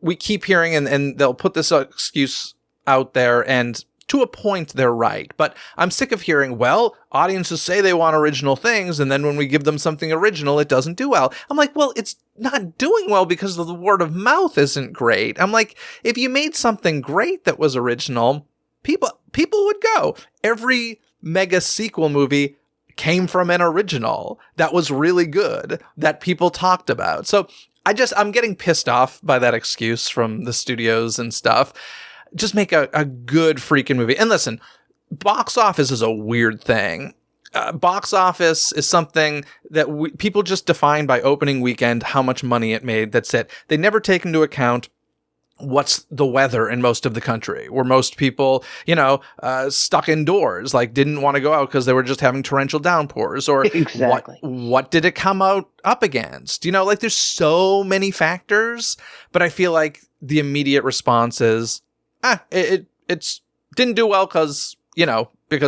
we keep hearing and they'll put this excuse out there, and to a point, they're right. But I'm sick of hearing, well, audiences say they want original things, and then when we give them something original, it doesn't do well. I'm like, well, it's not doing well because the word of mouth isn't great. I'm like, if you made something great that was original, people would go. Every mega sequel movie came from an original that was really good, that people talked about. So I'm getting pissed off by that excuse from the studios and stuff. Just make a good freaking movie. And listen, box office is a weird thing. Box office is something that people just define by opening weekend, how much money it made. That's it. They never take into account what's the weather in most of the country, where most people, stuck indoors, like didn't want to go out because they were just having torrential downpours, or exactly. What did it come out up against? Like there's so many factors, but I feel like the immediate response is, it's didn't do well because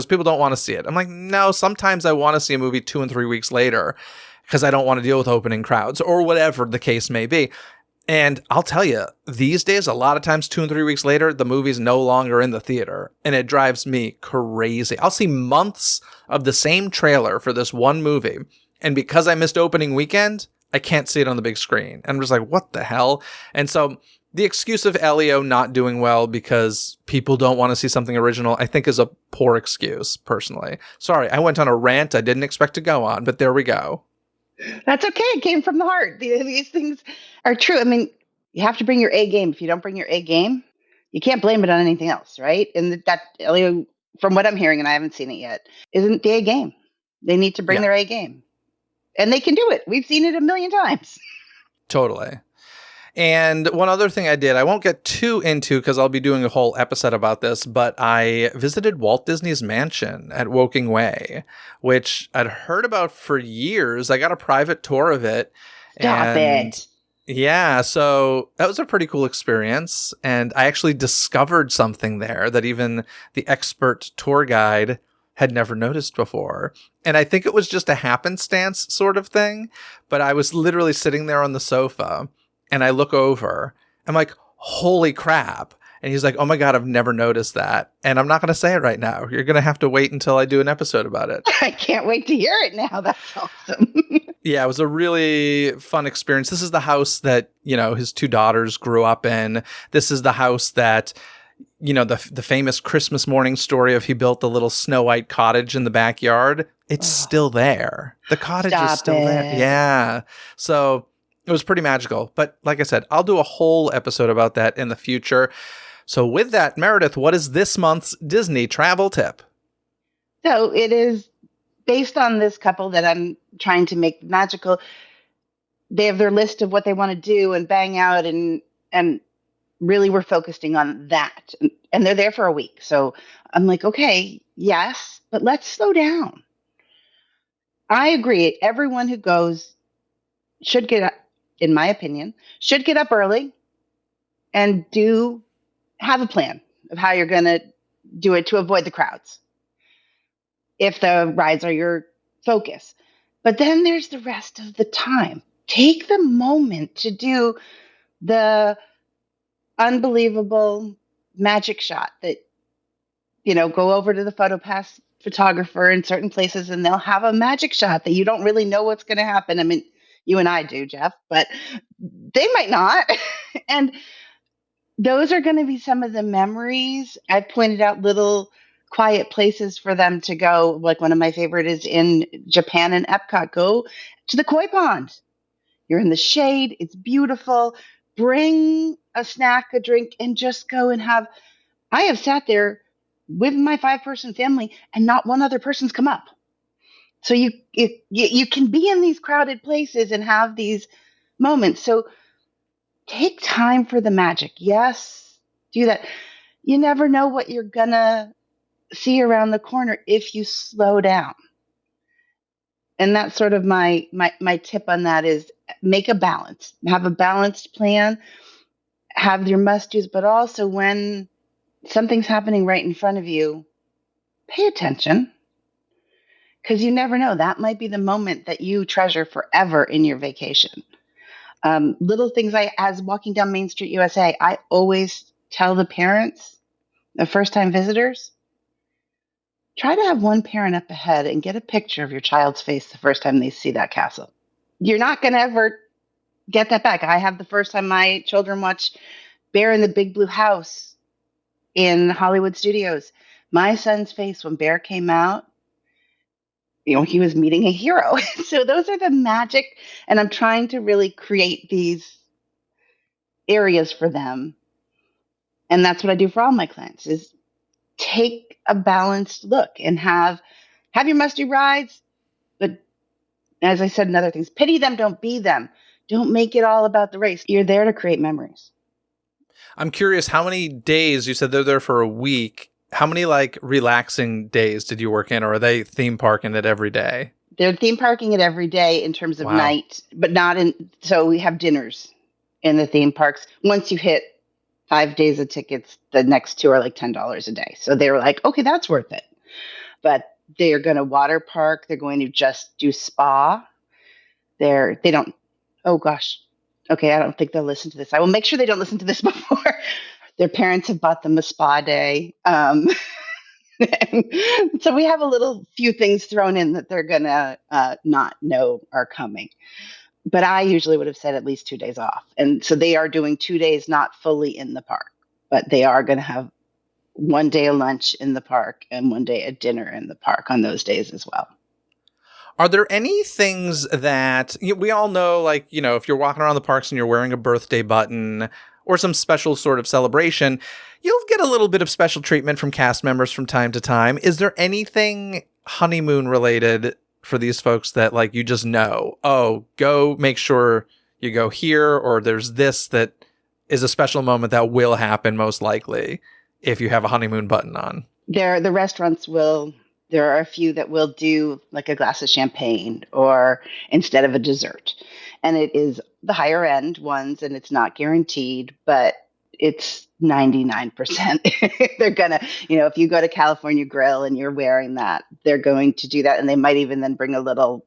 people don't want to see it. I'm like, no, sometimes I want to see a movie 2 and 3 weeks later because I don't want to deal with opening crowds or whatever the case may be. And I'll tell you, these days, a lot of times 2 and 3 weeks later, the movie's no longer in the theater, and it drives me crazy. I'll see months of the same trailer for this one movie, and because I missed opening weekend, I can't see it on the big screen. And I'm just like, what the hell? And so the excuse of Elio not doing well because people don't want to see something original, I think is a poor excuse, personally. Sorry, I went on a rant I didn't expect to go on, but there we go. That's okay. It came from the heart. These things are true. I mean, you have to bring your A game. If you don't bring your A game, you can't blame it on anything else, right? And that Elio, from what I'm hearing, and I haven't seen it yet, isn't the A game. They need to bring their A game. And they can do it. We've seen it a million times. Totally. And one other thing I did, I won't get too into because I'll be doing a whole episode about this, but I visited Walt Disney's mansion at Woking Way, which I'd heard about for years. I got a private tour of it. Stop it. Yeah, so that was a pretty cool experience. And I actually discovered something there that even the expert tour guide had never noticed before. And I think it was just a happenstance sort of thing, but I was literally sitting there on the sofa and I look over, I'm like, holy crap. And he's like, oh my God, I've never noticed that. And I'm not going to say it right now. You're going to have to wait until I do an episode about it. I can't wait to hear it now. That's awesome. Yeah, it was a really fun experience. This is the house that, his 2 daughters grew up in. This is the house that, the famous Christmas morning story of he built the little Snow White cottage in the backyard. It's still there. The cottage is still there. Yeah. So it was pretty magical. But like I said, I'll do a whole episode about that in the future. So with that, Meredith, what is this month's Disney travel tip? So it is based on this couple that I'm trying to make magical. They have their list of what they want to do and bang out and really we're focusing on that. And they're there for a week. So I'm like, okay, yes, but let's slow down. I agree. Everyone who goes should get up, in my opinion, should get up early and have a plan of how you're going to do it to avoid the crowds if the rides are your focus. But then there's the rest of the time. Take the moment to do the unbelievable magic shot that, go over to the PhotoPass photographer in certain places and they'll have a magic shot that you don't really know what's going to happen. I mean, you and I do, Jeff, but they might not. And those are going to be some of the memories. I've pointed out little quiet places for them to go. Like one of my favorite is in Japan and Epcot. Go to the koi pond. You're in the shade. It's beautiful. Bring a snack, a drink, and just go and have. I have sat there with my 5-person family, and not one other person's come up. So you can be in these crowded places and have these moments. So take time for the magic. Yes, do that. You never know what you're gonna see around the corner if you slow down. And that's sort of my tip on that is make a balance. Have a balanced plan. Have your must-dos, but also when something's happening right in front of you, pay attention. Because you never know. That might be the moment that you treasure forever in your vacation. Little things as walking down Main Street USA, I always tell the parents, the first-time visitors, try to have one parent up ahead and get a picture of your child's face the first time they see that castle. You're not going to ever get that back. I have the first time my children watched Bear in the Big Blue House in Hollywood Studios. My son's face when Bear came out, he was meeting a hero. So those are the magic. And I'm trying to really create these areas for them. And that's what I do for all my clients is take a balanced look and have your must-do rides. But as I said in other things, pity them, don't be them. Don't make it all about the race. You're there to create memories. I'm curious, how many days, you said they're there for a week. How many relaxing days did you work in, or are they theme parking it every day? They're theme parking it every day in terms of night, but not so we have dinners in the theme parks. Once you hit 5 days of tickets, the next 2 are like $10 a day. So they were like, okay, that's worth it. But they are going to water park. They're going to just do spa. They don't, oh gosh. Okay, I don't think they'll listen to this. I will make sure they don't listen to this before. Their parents have bought them a spa day. So we have a little few things thrown in that they're going to not know are coming. But I usually would have said at least 2 days off. And so they are doing 2 days not fully in the park, but they are going to have 1 day of lunch in the park and 1 day of dinner in the park on those days as well. Are there any things that we all know, if you're walking around the parks and you're wearing a birthday button or some special sort of celebration, you'll get a little bit of special treatment from cast members from time to time. Is there anything honeymoon related for these folks that you just know, go make sure you go here, or there's this that is a special moment that will happen most likely if you have a honeymoon button on? The restaurants there are a few that will do a glass of champagne or instead of a dessert. And it is the higher end ones and it's not guaranteed, but it's 99%. They're going to, if you go to California Grill and you're wearing that, they're going to do that. And they might even then bring a little,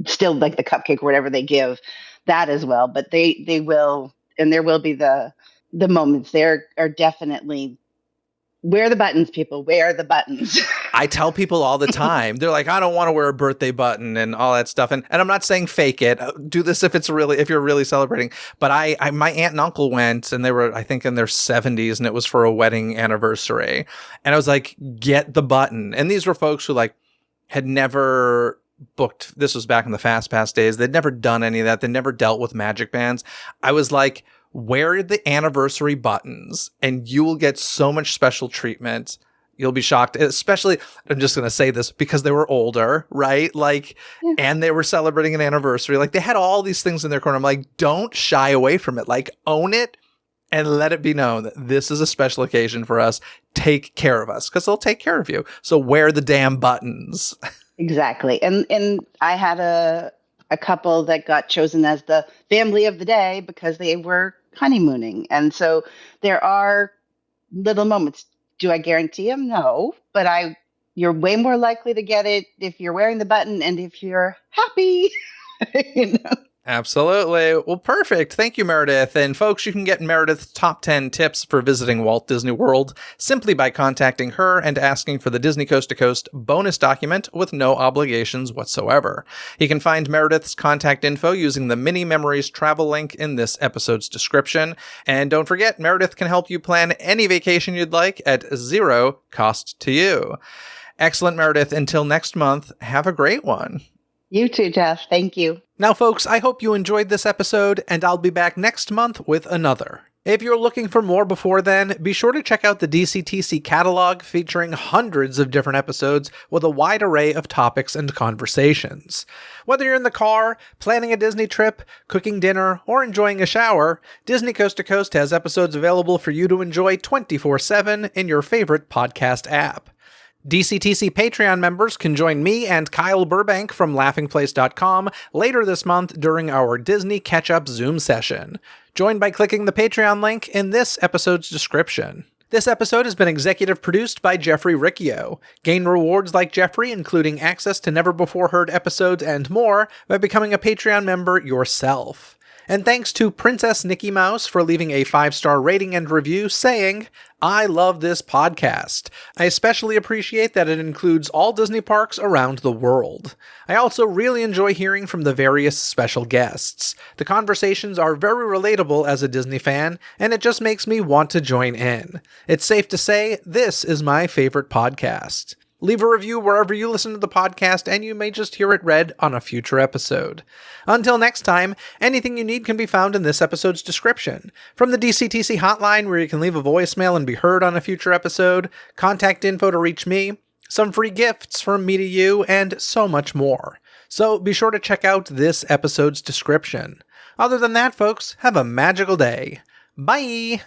still the cupcake or whatever they give, that as well. But they will, and there will be the moments. There are definitely, wear the buttons, people, wear the buttons. I tell people all the time, they're like, I don't want to wear a birthday button and all that stuff. And I'm not saying fake it. Do this if you're really celebrating. But my aunt and uncle went, and they were, I think, in their 70s, and it was for a wedding anniversary. And I was like, get the button. And these were folks who had never booked. This was back in the Fast Pass days. They'd never done any of that. They never dealt with magic bands. I was like, wear the anniversary buttons and you will get so much special treatment. You'll be shocked, especially, I'm just going to say this because they were older, right? And they were celebrating an anniversary. They had all these things in their corner. I'm like, don't shy away from it. Own it and let it be known that this is a special occasion for us. Take care of us, because they'll take care of you. So wear the damn buttons. Exactly. And I had a couple that got chosen as the family of the day because they were honeymooning. And so there are little moments. Do I guarantee them? No, but you're way more likely to get it if you're wearing the button and if you're happy. You know? Absolutely. Well, perfect. Thank you, Meredith. And folks, you can get Meredith's top 10 tips for visiting Walt Disney World simply by contacting her and asking for the Disney Coast to Coast bonus document with no obligations whatsoever. You can find Meredith's contact info using the Mini Memories travel link in this episode's description. And don't forget, Meredith can help you plan any vacation you'd like at zero cost to you. Excellent, Meredith. Until next month, have a great one. You too, Jeff. Thank you. Now, folks, I hope you enjoyed this episode, and I'll be back next month with another. If you're looking for more before then, be sure to check out the DCTC catalog featuring hundreds of different episodes with a wide array of topics and conversations. Whether you're in the car, planning a Disney trip, cooking dinner, or enjoying a shower, Disney Coast to Coast has episodes available for you to enjoy 24/7 in your favorite podcast app. DCTC Patreon members can join me and Kyle Burbank from laughingplace.com later this month during our Disney Catch-Up Zoom session. Join by clicking the Patreon link in this episode's description. This episode has been executive produced by Jeffrey Riccio. Gain rewards like Jeffrey, including access to never-before-heard episodes and more, by becoming a Patreon member yourself. And thanks to Princess Nikki Mouse for leaving a 5-star rating and review saying, "I love this podcast. I especially appreciate that it includes all Disney parks around the world. I also really enjoy hearing from the various special guests. The conversations are very relatable as a Disney fan, and it just makes me want to join in. It's safe to say this is my favorite podcast." Leave a review wherever you listen to the podcast, and you may just hear it read on a future episode. Until next time, anything you need can be found in this episode's description. From the DCTC hotline, where you can leave a voicemail and be heard on a future episode, contact info to reach me, some free gifts from me to you, and so much more. So be sure to check out this episode's description. Other than that, folks, have a magical day. Bye!